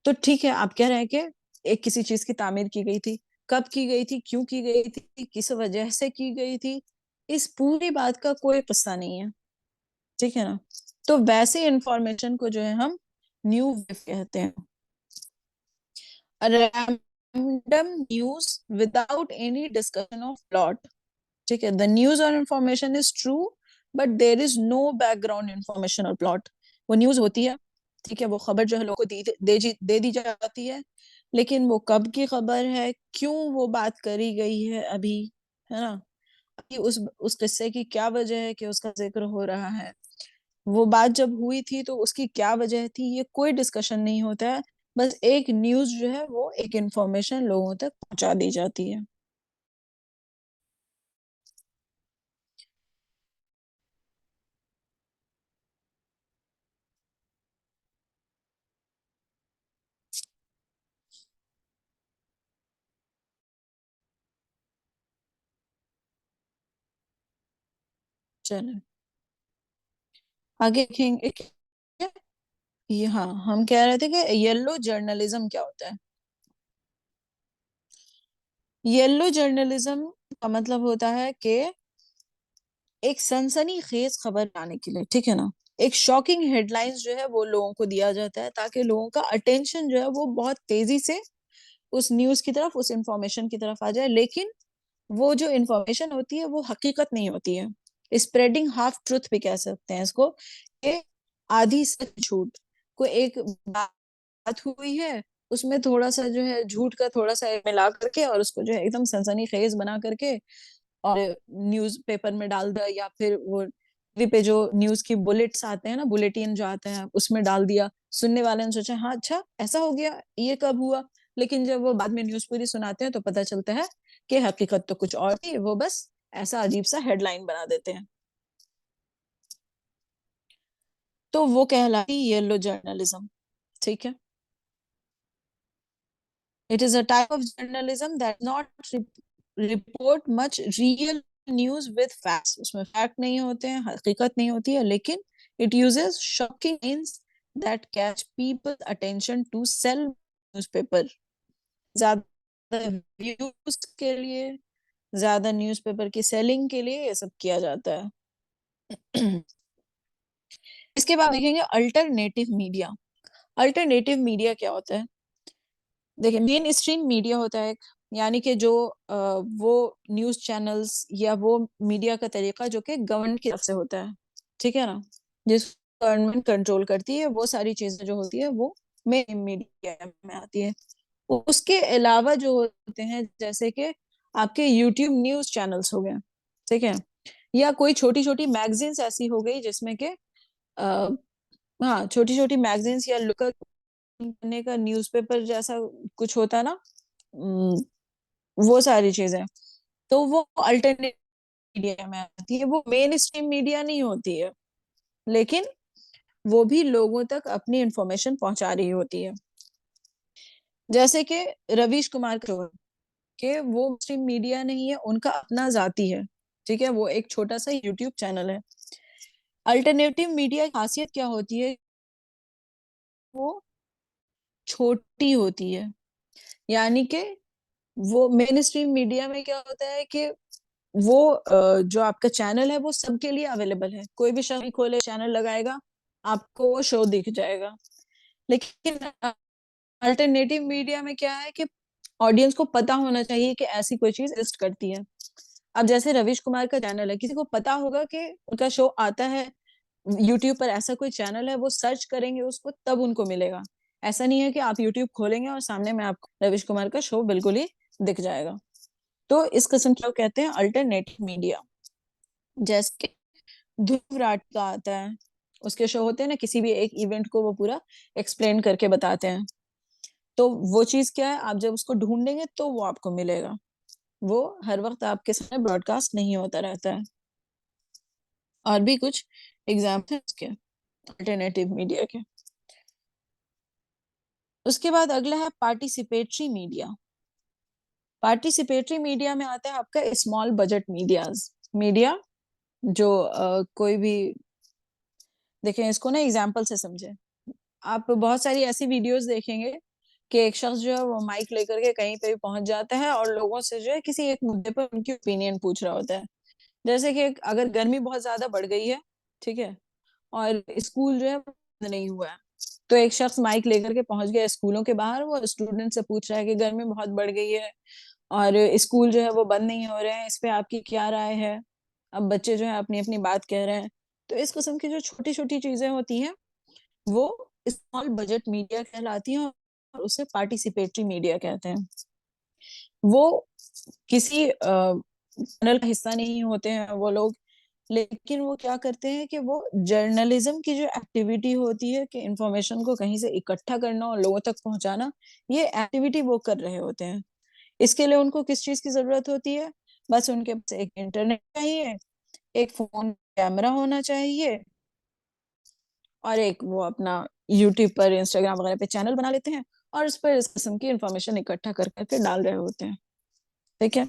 तो ठीक है, आप कह रहे हैं कि एक किसी चीज की तामीर की गई थी, कब की गई थी, क्यों की गई थी, किस वजह से की गई थी, इस पूरी बात का कोई किस्सा नहीं है, ठीक है ना। तो वैसे इंफॉर्मेशन को जो है हम न्यू वेव कहते हैं। Random news without any discussion of plot, ठीक है। द न्यूज और information is true but there is no background information और प्लॉट। वो न्यूज होती है, ठीक है, वो खबर जो है लोगों को दे दी जाती है, लेकिन वो कब की खबर है, क्यों वो बात करी गई है अभी, है ना, अभी उस किस्से की क्या वजह है कि उसका जिक्र हो रहा है, वो बात जब हुई थी तो उसकी क्या वजह थी, ये कोई डिस्कशन नहीं होता है। बस एक न्यूज जो है वो एक इंफॉर्मेशन लोगों तक पहुंचा दी जाती है। चलो आगे देखेंगे ये, हाँ, हम कह रहे थे कि येलो जर्नलिज्म क्या होता है। येलो जर्नलिज्म का मतलब होता है कि एक सनसनीखेज खबर लाने के लिए, ठीक है ना, एक शॉकिंग हेडलाइंस जो है वो लोगों को दिया जाता है ताकि लोगों का अटेंशन जो है वो बहुत तेजी से उस न्यूज की तरफ, उस इंफॉर्मेशन की तरफ आ जाए। लेकिन वो जो इंफॉर्मेशन होती है वो हकीकत नहीं होती है। स्प्रेडिंग हाफ ट्रुथ भी कह सकते हैं इसको, कि आधी सच झूठ। कोई एक बात हुई है, उसमें थोड़ा सा जो है झूठ का थोड़ा सा मिला करके और उसको जो है एकदम सनसनीखेज बना करके और न्यूज पेपर में डाल दिया, या फिर वो टीवी पे जो न्यूज की बुलेट्स आते हैं ना, बुलेटिन जो आते हैं उसमें डाल दिया। सुनने वाले ने सोचा हाँ अच्छा ऐसा हो गया, ये कब हुआ, लेकिन जब वो बाद में न्यूज पूरी सुनाते हैं तो पता चलता है कि हकीकत तो कुछ और थी, वो बस ऐसा अजीब सा हेडलाइन बना देते हैं। तो वो कहलाती येलो जर्नलिज्म, ठीक है। It is a type of journalism that not report much real news with facts. उसमें फैक्ट नहीं होते हैं, हकीकत नहीं होती है, लेकिन it uses shocking means that catch people attention to sell newspaper. ज्यादा व्यूज के लिए, ज्यादा न्यूज़पेपर की सेलिंग के लिए ये सब किया जाता है। इसके बाद देखेंगे अल्टरनेटिव मीडिया। अल्टरनेटिव मीडिया क्या होता है? देखिए, मेन स्ट्रीम मीडिया होता है एक, यानी कि जो वो न्यूज चैनल्स या वो मीडिया का तरीका जो कि गवर्नमेंट की तरफ से होता है, ठीक है ना, जिस गवर्नमेंट कंट्रोल करती है, वो सारी चीजें जो होती है वो मेन मीडिया में आती है। उसके अलावा जो होते हैं जैसे कि आपके यूट्यूब न्यूज चैनल्स हो गए, ठीक है, या कोई छोटी छोटी मैगजीन्स ऐसी हो गई जिसमें के हाँ, छोटी छोटी मैगजीन्स या लोकल करने का न्यूज़पेपर जैसा कुछ होता है ना, वो सारी चीजें, तो वो अल्टरनेट मीडिया में आती है। वो मेन स्ट्रीम मीडिया नहीं होती है, लेकिन वो भी लोगों तक अपनी इंफॉर्मेशन पहुंचा रही होती है। जैसे कि रवीश कुमार का शो है, कि वो स्ट्रीम मीडिया नहीं है, उनका अपना जाती है, ठीक है, वो एक छोटा सा यूट्यूब चैनल है। अल्टरनेटिव मीडिया की खासियत क्या होती है? वो छोटी होती है, यानी कि वो मेन स्ट्रीम मीडिया में क्या होता है कि वो जो आपका चैनल है वो सबके लिए अवेलेबल है, कोई भी शख्स खोले चैनल लगाएगा आपको वो शो दिख जाएगा। लेकिन अल्टरनेटिव मीडिया में क्या है कि ऑडियंस को पता होना चाहिए कि ऐसी कोई चीज एग्जिस्ट करती है। अब जैसे रवीश कुमार का चैनल है, किसी को पता होगा कि उनका शो आता है यूट्यूब पर, ऐसा कोई चैनल है, वो सर्च करेंगे उसको तब उनको मिलेगा। ऐसा नहीं है कि आप यूट्यूब खोलेंगे और सामने में आपको रवीश कुमार का शो बिल्कुल ही दिख जाएगा। तो इस किस्म को कहते हैं अल्टरनेटिव मीडिया। जैसे कि ध्रुव राठ का आता है, उसके शो होते हैं ना, किसी भी एक इवेंट को वो पूरा एक्सप्लेन करके बताते हैं। तो वो चीज क्या है, आप जब उसको ढूंढेंगे तो वो आपको मिलेगा, वो हर वक्त आपके सामने ब्रॉडकास्ट नहीं होता रहता है। और भी कुछ एग्जाम्पल है इसके अल्टरनेटिव मीडिया के। उसके बाद अगला है पार्टिसिपेटरी मीडिया। पार्टिसिपेटरी मीडिया में आता है आपका स्मॉल बजट मीडियाज, मीडिया जो कोई भी, देखें इसको ना एग्जाम्पल से समझे। आप बहुत सारी ऐसी वीडियोस देखेंगे कि एक शख्स जो है वो माइक लेकर के कहीं पे भी पहुंच जाता है और लोगों से जो है किसी एक मुद्दे पर उनकी ओपिनियन पूछ रहा होता है। जैसे कि अगर गर्मी बहुत ज्यादा बढ़ गई है, ठीक है, और स्कूल जो है बंद नहीं हुआ है, तो एक शख्स माइक लेकर के पहुंच गया स्कूलों के बाहर, वो स्टूडेंट से पूछ रहा है कि गर्मी बहुत बढ़ गई है और स्कूल जो है वो बंद नहीं हो रहे हैं, इस पे आपकी क्या राय है। अब बच्चे जो है अपनी अपनी बात कह रहे हैं। तो इस किस्म की जो छोटी छोटी चीजें होती हैं वो स्मॉल बजट मीडिया कहलाती हैं और उसे पार्टिसिपेटरी मीडिया कहते हैं। वो किसी पैनल का हिस्सा नहीं होते हैं वो लोग, लेकिन वो क्या करते हैं कि वो जर्नलिज्म की जो एक्टिविटी होती है कि इंफॉर्मेशन को कहीं से इकट्ठा करना और लोगों तक पहुंचाना, ये एक्टिविटी वो कर रहे होते हैं। इसके लिए उनको किस चीज की जरूरत होती है? बस उनके पास एक इंटरनेट चाहिए, एक फोन कैमरा होना चाहिए, और एक वो अपना यूट्यूब पर, इंस्टाग्राम वगैरह पे चैनल बना लेते हैं और उस पर इस किस्म की इंफॉर्मेशन इकट्ठा कर करके डाल रहे होते हैं। ठीक है,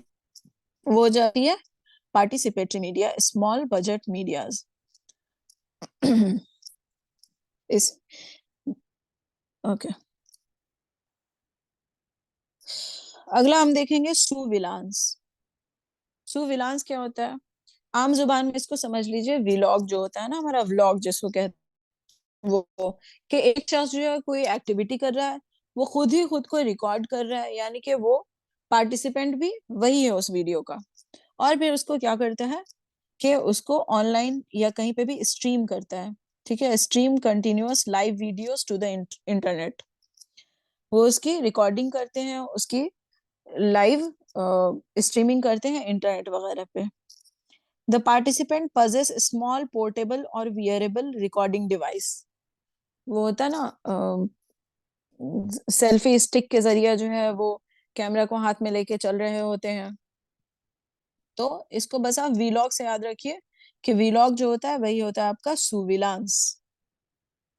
वो जाती है participatory media, small budget medias. इस ओके, अगला हम देखेंगे सुविलांस। सुविलांस क्या होता है? आम जुबान में इसको समझ लीजिए व्लॉग जो होता है ना, हमारा व्लॉग जिसको कहते हैं, वो कि एक शख्स जो है कोई एक्टिविटी कर रहा है, वो खुद ही खुद को रिकॉर्ड कर रहा है, यानी कि वो पार्टिसिपेंट भी वही है उस वीडियो का, और फिर उसको क्या करता है कि उसको ऑनलाइन या कहीं पे भी स्ट्रीम करता है। ठीक है, stream continuous live videos to the internet. वो उसकी रिकॉर्डिंग करते हैं, उसकी लाइव स्ट्रीमिंग करते हैं इंटरनेट वगैरह पे। The participant possess small portable और वियरेबल रिकॉर्डिंग डिवाइस। वो होता है ना सेल्फी स्टिक के जरिए जो है वो कैमरा को हाथ में लेके चल रहे होते हैं। तो इसको बस आप वीलॉग से याद रखिए कि वीलॉग जो होता है वही होता है आपका सुविलांस।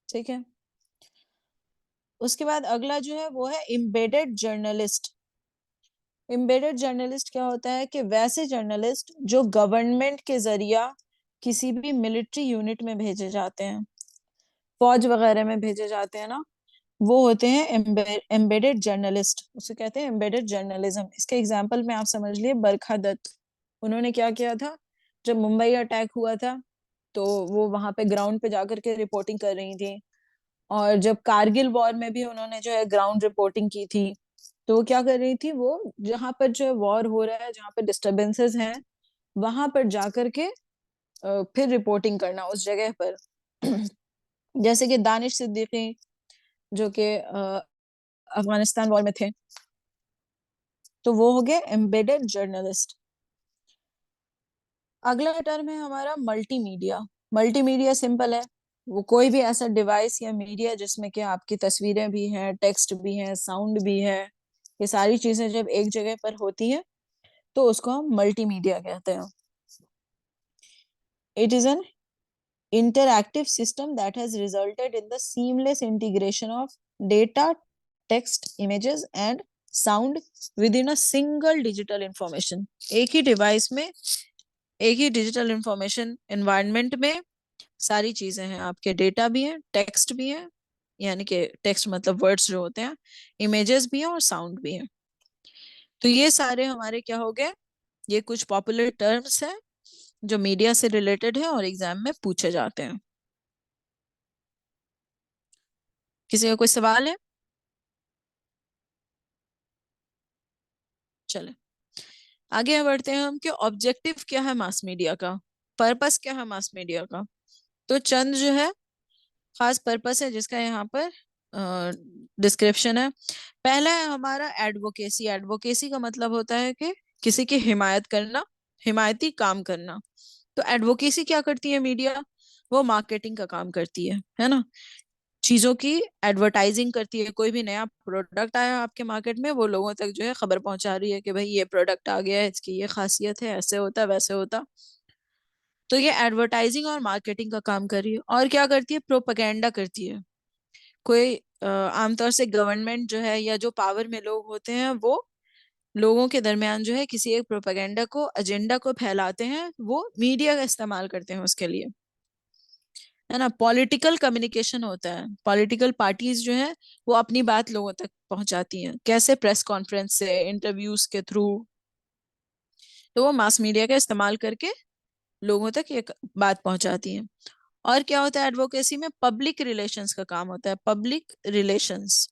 ठीक है, उसके बाद अगला जो है वो है एम्बेडेड जर्नलिस्ट। एम्बेडेड जर्नलिस्ट क्या होता है कि वैसे जर्नलिस्ट जो गवर्नमेंट के जरिया किसी भी मिलिट्री यूनिट में भेजे जाते हैं, फौज वगैरह में भेजे जाते हैं ना, वो होते हैं एम्बेडेड जर्नलिस्ट, उसे कहते हैं एम्बेडेड जर्नलिज्म। इसके एग्जांपल में आप समझ लिए बरखा दत्त। उन्होंने क्या किया था, जब मुंबई अटैक हुआ था तो वो वहां पे ग्राउंड पे जाकर के रिपोर्टिंग कर रही थी, और जब कारगिल वॉर में भी उन्होंने जो है ग्राउंड रिपोर्टिंग की थी। तो वो क्या कर रही थी, वो जहां पर जो है वॉर हो रहा है, जहां पर डिस्टरबेंसेस हैं, वहां पर जाकर के फिर रिपोर्टिंग करना उस जगह पर। जैसे कि दानिश सिद्दीकी जो कि अफगानिस्तान वॉर में थे, तो वो हो गए एम्बेडेड जर्नलिस्ट। अगला टर्म है हमारा मल्टीमीडिया। मल्टीमीडिया सिंपल है, वो कोई भी ऐसा डिवाइस या मीडिया जिसमें कि आपकी तस्वीरें भी हैं, टेक्स्ट भी हैं, साउंड भी है, ये सारी चीजें जब एक जगह पर होती हैं तो उसको हम मल्टीमीडिया कहते हैं। It is an interactive system that has resulted in the seamless integration of data, text, images and sound within a single digital information। एक ही डिवाइस में, एक ही डिजिटल इंफॉर्मेशन एनवायरनमेंट में सारी चीजें हैं, आपके डेटा भी हैं, टेक्स्ट भी हैं, यानी कि टेक्स्ट मतलब वर्ड्स जो होते हैं, इमेजेस भी हैं और साउंड भी हैं। तो ये सारे हमारे क्या हो गए, ये कुछ पॉपुलर टर्म्स हैं जो मीडिया से रिलेटेड है और एग्जाम में पूछे जाते हैं। किसी का कोई सवाल है? चले आगे बढ़ते हैं हम कि ऑब्जेक्टिव क्या है मास मीडिया का, पर्पस क्या है मास मीडिया का। तो चंद जो है खास पर्पस है जिसका यहाँ पर डिस्क्रिप्शन है। पहला है हमारा एडवोकेसी। एडवोकेसी का मतलब होता है कि किसी की हिमायत करना, हिमायती काम करना। तो एडवोकेसी क्या करती है मीडिया? वो मार्केटिंग का काम करती है ना, चीजों की एडवर्टाइजिंग करती है। कोई भी नया प्रोडक्ट आया आपके मार्केट में, वो लोगों तक जो है खबर पहुंचा रही है कि भाई ये प्रोडक्ट आ गया है, इसकी ये खासियत है, ऐसे होता वैसे होता। तो ये एडवर्टाइजिंग और मार्केटिंग का काम कर रही है। और क्या करती है? प्रोपेगेंडा करती है। कोई आमतौर से गवर्नमेंट जो है या जो पावर में लोग होते हैं वो लोगों के दरमियान जो है किसी एक प्रोपेगेंडा को, एजेंडा को फैलाते हैं, वो मीडिया का इस्तेमाल करते हैं उसके लिए, है ना। पॉलिटिकल कम्युनिकेशन होता है, पॉलिटिकल पार्टीज जो है वो अपनी बात लोगों तक पहुंचाती हैं, कैसे? प्रेस कॉन्फ्रेंस से, इंटरव्यूज के थ्रू। तो वो मास मीडिया का इस्तेमाल करके लोगों तक ये बात पहुंचाती हैं। और क्या होता है एडवोकेसी में? पब्लिक रिलेशंस का काम होता है, पब्लिक रिलेशंस।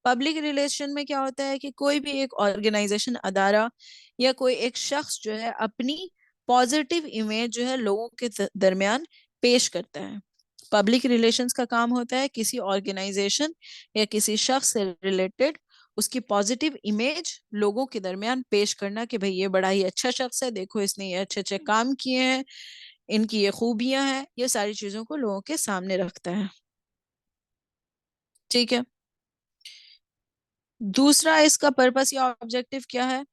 पब्लिक रिलेशन में क्या होता है कि कोई भी एक ऑर्गेनाइजेशन, अदारा या कोई एक शख्स जो है अपनी पॉजिटिव इमेज जो है लोगों के दरमियान पेश करता है। पब्लिक रिलेशंस का काम होता है किसी ऑर्गेनाइजेशन या किसी शख्स से रिलेटेड उसकी पॉजिटिव इमेज लोगों के दरमियान पेश करना, कि भाई ये बड़ा ही अच्छा शख्स है, देखो इसने ये अच्छे अच्छे काम किए हैं, इनकी ये खूबियां हैं, ये सारी चीजों को लोगों के सामने रखता है। ठीक है। दूसरा इसका पर्पस या ऑब्जेक्टिव क्या है?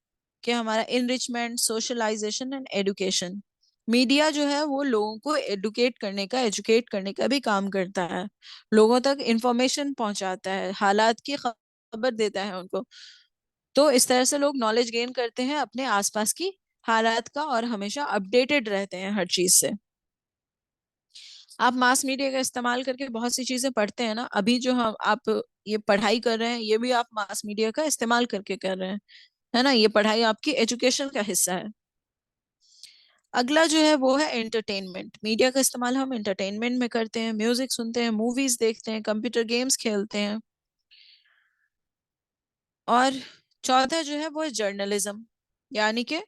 कि हमारा enrichment, socialisation and education. Media जो है वो लोगों को एडुकेट करने का, एजुकेट करने का भी काम करता है, लोगों तक इंफॉर्मेशन पहुंचाता है, हालात की खबर देता है उनको। तो इस तरह से लोग नॉलेज गेन करते हैं अपने आसपास की हालात का, और हमेशा अपडेटेड रहते हैं हर चीज से। आप मास मीडिया का इस्तेमाल करके बहुत सी चीजें पढ़ते हैं ना, अभी जो हम आप ये पढ़ाई कर रहे हैं ये भी आप मास मीडिया का इस्तेमाल करके कर रहे हैं, है ना। ये पढ़ाई आपकी एजुकेशन का हिस्सा है। अगला जो है वो है एंटरटेनमेंट। मीडिया का इस्तेमाल हम एंटरटेनमेंट में करते हैं, म्यूजिक सुनते हैं, मूवीज देखते हैं, कंप्यूटर गेम्स खेलते हैं। और चौथा जो है वो है जर्नलिज्म, यानी कि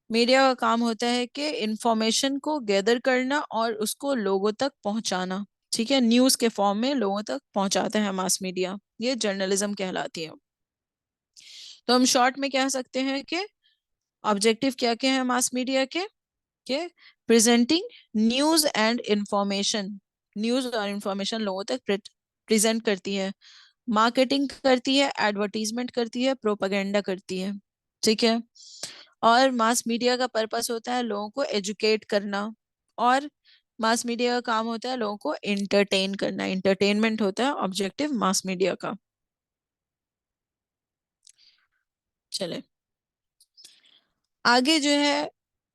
मीडिया का काम होता है कि इंफॉर्मेशन को गैदर करना और उसको लोगों तक पहुंचाना। ठीक है, न्यूज़ के फॉर्म में लोगों तक पहुंचाता है मास मीडिया, ये जर्नलिज्म कहलाती है। तो हम शॉर्ट में कह सकते हैं कि ऑब्जेक्टिव क्या क्या है मास मीडिया के presenting news and information. News और इंफॉर्मेशन लोगों तक प्रेजेंट करती है, मार्केटिंग करती है, एडवर्टीजमेंट करती है, प्रोपागेंडा करती है। ठीक है। और मास मीडिया का पर्पस होता है लोगों को एजुकेट करना, और मास मीडिया का काम होता है लोगों को एंटरटेन करना। एंटरटेनमेंट होता है ऑब्जेक्टिव मास मीडिया का। चले आगे जो है,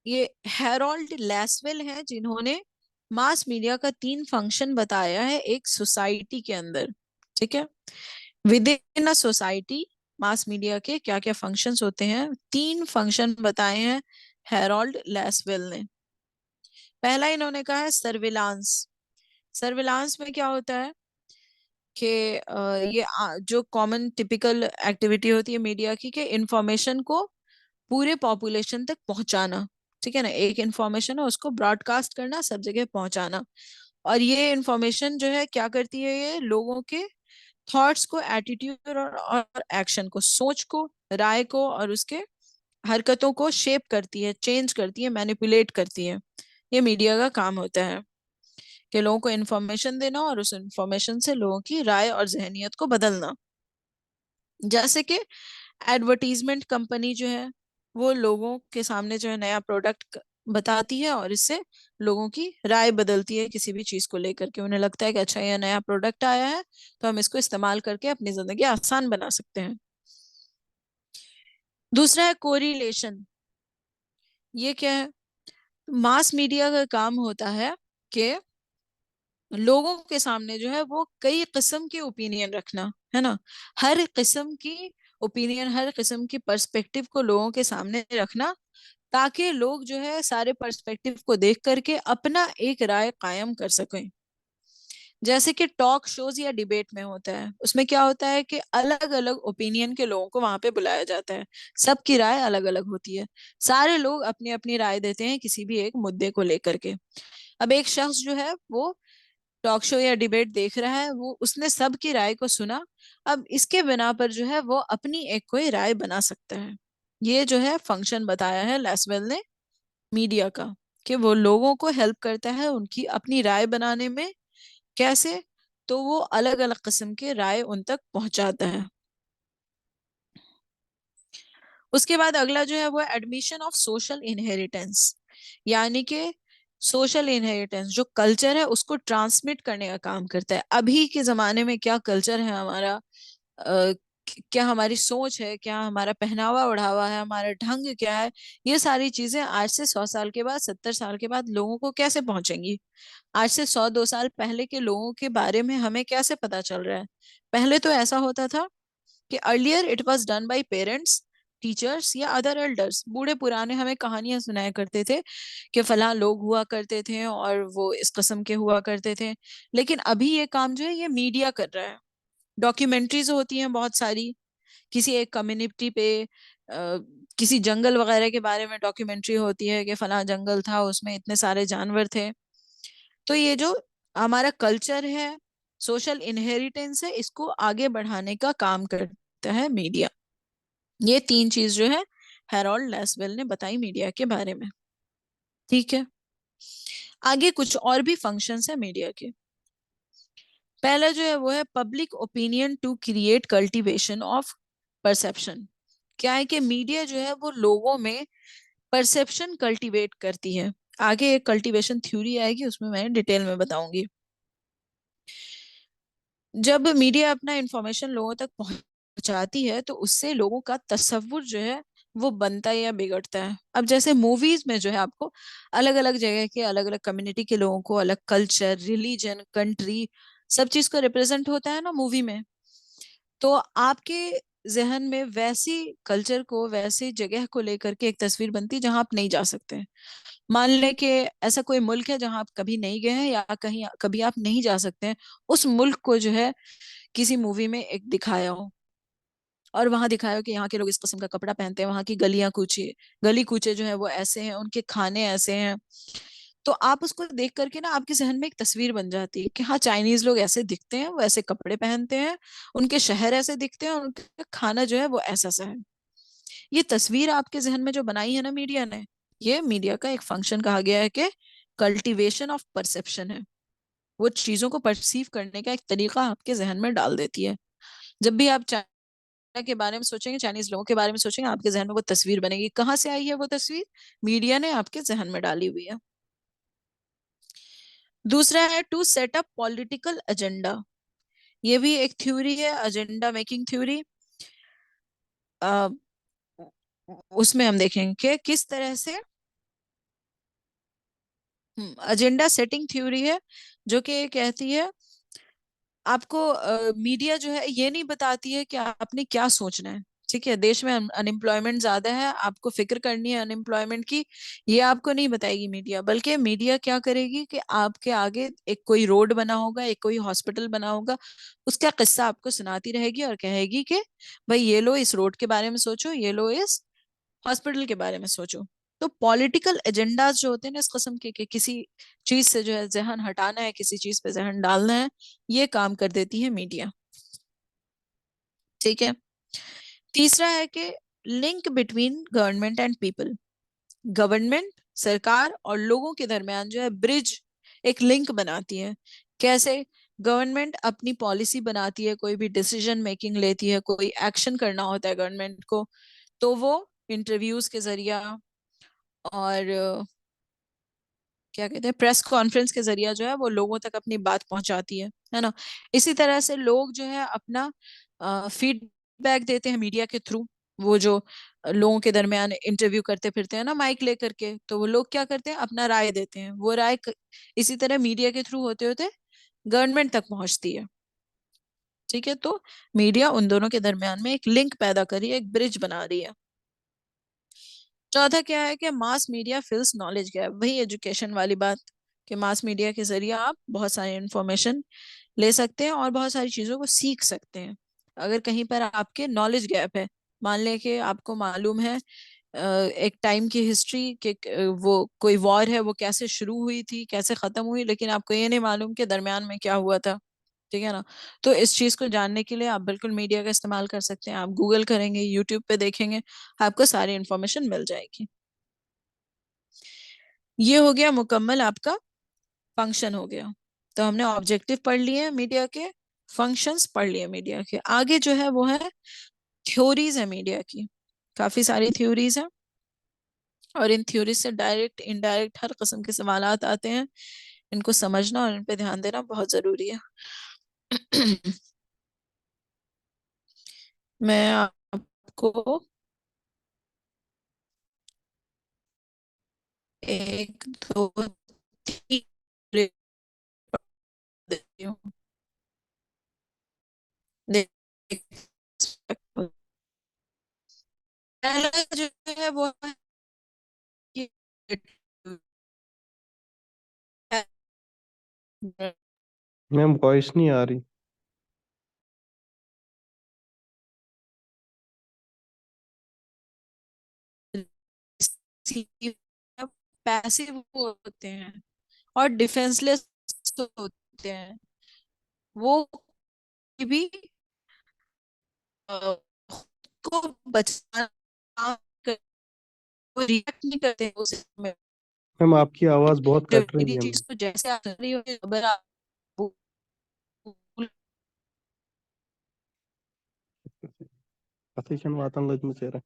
ये हैरोल्ड लैसवेल है जिन्होंने मास मीडिया का 3 फंक्शन बताया है एक सोसाइटी के अंदर। ठीक है, with in a society mass media के क्या क्या फंक्शंस होते हैं, 3 फंक्शन बताए हैं हैरोल्ड लैसवेल ने। पहला इन्होंने कहा है सर्विलांस। सर्विलांस में क्या होता है कि ये जो कॉमन टिपिकल एक्टिविटी होती है मीडिया की, कि इंफॉर्मेशन को पूरे पॉपुलेशन तक पहुंचाना। ठीक है ना, एक इंफॉर्मेशन है उसको ब्रॉडकास्ट करना, सब जगह पहुंचाना। और ये इंफॉर्मेशन जो है क्या करती है, ये लोगों के थॉट्स को, एटीट्यूड और एक्शन को, सोच को, राय को और उसके हरकतों को शेप करती है, चेंज करती है, मैनिपुलेट करती है। ये मीडिया का काम होता है कि लोगों को इन्फॉर्मेशन देना और उस इन्फॉर्मेशन से लोगों की राय और जहनियत को बदलना। जैसे कि एडवर्टीजमेंट कंपनी जो है वो लोगों के सामने जो है नया प्रोडक्ट बताती है, और इससे लोगों की राय बदलती है किसी भी चीज को लेकर के। उन्हें लगता है कि अच्छा ये नया प्रोडक्ट आया है तो हम इसको इस्तेमाल करके अपनी जिंदगी आसान बना सकते हैं। दूसरा है कोरिलेशन। ये क्या है? मास मीडिया का काम होता है कि लोगों के सामने जो है वो कई किस्म के ओपिनियन रखना, है ना। हर किस्म की ओपिनियन, हर किस्म की पर्सपेक्टिव को लोगों के सामने रखना, ताकि लोग जो है सारे पर्सपेक्टिव को देख करके अपना एक राय कायम कर सकें। जैसे कि टॉक शोज या डिबेट में होता है, उसमें क्या होता है कि अलग अलग ओपिनियन के लोगों को वहां पे बुलाया जाता है, सबकी राय अलग अलग होती है, सारे लोग अपनी अपनी राय देते हैं किसी भी एक मुद्दे को लेकर के। अब एक शख्स जो है वो टॉक शो या डिबेट देख रहा है, वो उसने सबकी राय को सुना, अब इसके बिना पर जो है वो अपनी एक कोई राय बना सकता है। ये जो है फंक्शन बताया है लैसवेल ने मीडिया का, कि वो लोगों को हेल्प करता है उनकी अपनी राय बनाने में। कैसे? तो वो अलग अलग किस्म के राय उन तक पहुंचाता है। उसके बाद अगला जो है वो एडमिशन ऑफ सोशल इनहेरिटेंस, यानी कि सोशल इनहेरिटेंस जो कल्चर है उसको ट्रांसमिट करने का काम करता है। अभी के जमाने में क्या कल्चर है हमारा, क्या हमारी सोच है, क्या हमारा पहनावा ओढ़ावा है, हमारा ढंग क्या है, ये सारी चीजें आज से 100 साल के बाद, 70 साल के बाद लोगों को कैसे पहुंचेंगी? आज से 100-2 साल पहले के लोगों के बारे में हमें कैसे पता चल रहा है? पहले तो ऐसा होता था कि earlier it was done by parents, teachers या अदर एल्डर्स। बूढ़े पुराने हमें कहानियां सुनाया करते थे कि फलां लोग हुआ करते थे और वो इस किस्म के हुआ करते थे। लेकिन अभी ये काम जो है ये मीडिया कर रहा है। डॉक्यूमेंट्रीज होती हैं बहुत सारी, किसी एक कम्युनिटी पे किसी जंगल वगैरह के बारे में डॉक्यूमेंट्री होती है कि फलां जंगल था, उसमें इतने सारे जानवर थे। तो ये जो हमारा कल्चर है, सोशल इनहेरिटेंस है, इसको आगे बढ़ाने का काम करता है मीडिया। ये 3 चीज जो है हेरोल्ड लेसवेल ने बताई मीडिया के बारे में। ठीक है, आगे कुछ और भी फंक्शंस है मीडिया के। पहला जो है वो है public opinion to create cultivation of perception. क्या है कि मीडिया जो है वो लोगों में परसेप्शन कल्टीवेट करती है। आगे एक कल्टीवेशन थ्योरी आएगी, उसमें मैं डिटेल में बताऊंगी। जब मीडिया अपना इंफॉर्मेशन लोगों तक पहुंचाती है तो उससे लोगों का तस्वुर जो है वो बनता है या बिगड़ता है। अब जैसे मूवीज में जो है आपको अलग अलग जगह के अलग अलग कम्युनिटी के लोगों को, अलग कल्चर, रिलीजन, कंट्री, सब चीज को रिप्रेजेंट होता है ना मूवी में। तो आपके जहन में वैसी कल्चर को, वैसी जगह को लेकर के एक तस्वीर बनती है जहां आप नहीं जा सकते हैं। मान लें कि ऐसा कोई मुल्क है जहां आप कभी नहीं गए हैं या कहीं कभी आप नहीं जा सकते हैं, उस मुल्क को जो है किसी मूवी में एक दिखाया हो, और वहां दिखाया हो कि यहाँ के लोग इस किस्म का कपड़ा पहनते हैं, वहां की गलियां कूचे, गली कूचे जो है वो ऐसे हैं, उनके खाने ऐसे हैं। तो आप उसको देख करके ना आपके जहन में एक तस्वीर बन जाती है कि हाँ, चाइनीज लोग ऐसे दिखते हैं, वो ऐसे कपड़े पहनते हैं, उनके शहर ऐसे दिखते हैं, और उनका खाना जो है वो ऐसा सा है। ये तस्वीर आपके जहन में जो बनाई है ना मीडिया ने, ये मीडिया का एक फंक्शन कहा गया है कि कल्टीवेशन ऑफ परसेप्शन है। वो चीजों को परसीव करने का एक तरीका आपके जहन में डाल देती है। जब भी आप चाइना के बारे में सोचेंगे, चाइनीज लोगों के बारे में सोचेंगे, आपके जहन में वो तस्वीर बनेगी। कहाँ से आई है वो तस्वीर? मीडिया ने आपके जहन में डाली हुई है। दूसरा है to set up political agenda. ये भी एक थ्योरी है, एजेंडा मेकिंग थ्योरी। उसमें हम देखेंगे कि किस तरह से एजेंडा सेटिंग थ्योरी है, जो कि ये कहती है आपको मीडिया जो है ये नहीं बताती है कि आपने क्या सोचना है। ठीक है, देश में अनएम्प्लॉयमेंट ज्यादा है, आपको फिक्र करनी है अनएम्प्लॉयमेंट की, ये आपको नहीं बताएगी मीडिया। बल्कि मीडिया क्या करेगी कि आपके आगे एक कोई रोड बना होगा, एक कोई हॉस्पिटल बना होगा, उसका किस्सा आपको सुनाती रहेगी और कहेगी कि भाई ये लो इस रोड के बारे में सोचो, ये लो इस हॉस्पिटल के बारे में सोचो। तो पॉलिटिकल एजेंडाज जो होते हैं ना इस किस्म के, कि किसी चीज से जो है जहन हटाना है, किसी चीज पे जहन डालना है, ये काम कर देती है मीडिया। ठीक है, तीसरा है कि link between government and people. Government, सरकार और लोगों के दरमियान जो है ब्रिज, एक लिंक बनाती है। कैसे? गवर्नमेंट अपनी पॉलिसी बनाती है, कोई भी डिसीजन मेकिंग लेती है, कोई एक्शन करना होता है गवर्नमेंट को, तो वो इंटरव्यूज के जरिया और क्या कहते हैं प्रेस कॉन्फ्रेंस के जरिया जो है वो लोगों तक अपनी बात पहुंचाती है ना। इसी तरह से लोग जो है अपना फीडबैक देते हैं मीडिया के थ्रू। वो जो लोगों के दरमियान इंटरव्यू करते फिरते हैं ना माइक लेकर के, तो वो लोग क्या करते हैं, अपना राय देते हैं। वो राय इसी तरह मीडिया के थ्रू होते होते गवर्नमेंट तक पहुंचती है। ठीक है, तो मीडिया उन दोनों के दरमियान में एक लिंक पैदा कर रही है, एक ब्रिज बना रही है। चौथा क्या है कि मास मीडिया फिल्स नॉलेज गैप। वही एजुकेशन वाली बात, कि मास मीडिया के जरिए आप बहुत सारी इंफॉर्मेशन ले सकते हैं और बहुत सारी चीजों को सीख सकते हैं। अगर कहीं पर आपके नॉलेज गैप है, मान लें कि आपको मालूम है एक टाइम की हिस्ट्री के, वो कोई वॉर है वो कैसे शुरू हुई थी, कैसे खत्म हुई, लेकिन आपको ये नहीं मालूम कि दरमियान में क्या हुआ था। ठीक है ना। तो इस चीज को जानने के लिए आप बिल्कुल मीडिया का इस्तेमाल कर सकते हैं। आप गूगल करेंगे, यूट्यूब पे देखेंगे, आपको सारी इंफॉर्मेशन मिल जाएगी। ये हो गया मुकम्मल, आपका फंक्शन हो गया। तो हमने ऑब्जेक्टिव पढ़ लिए मीडिया के, फंक्शंस पढ़ लिए मीडिया के। आगे जो है वो है थ्योरीज है मीडिया की। काफी सारी थ्योरीज हैं, और इन थ्योरीज से डायरेक्ट इनडायरेक्ट हर किस्म के सवालात आते हैं। इनको समझना और इन पे ध्यान देना बहुत जरूरी है। मैं आपको एक दो तीन play देती हूँ। देख, पहला जो है वो है कि मैम वॉइस नहीं आ रही। पैसिव होते हैं और डिफेंसलेस होते हैं। वो भी अ, को बचाना कर- वो रिएक्ट नहीं करते हैं उस समय। मैम आपकी आवाज बहुत जब कट रही मेरी है चीज मैम। को जैसे आप कर रही हो अगर आप Ateşin vatandaşımız yere.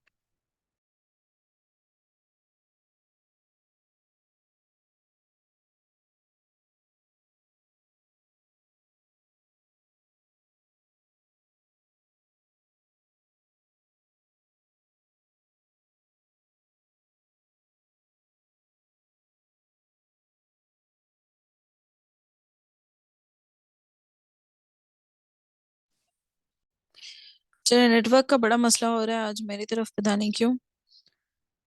चलिए, नेटवर्क का बड़ा मसला हो रहा है आज मेरी तरफ, पता नहीं क्यों।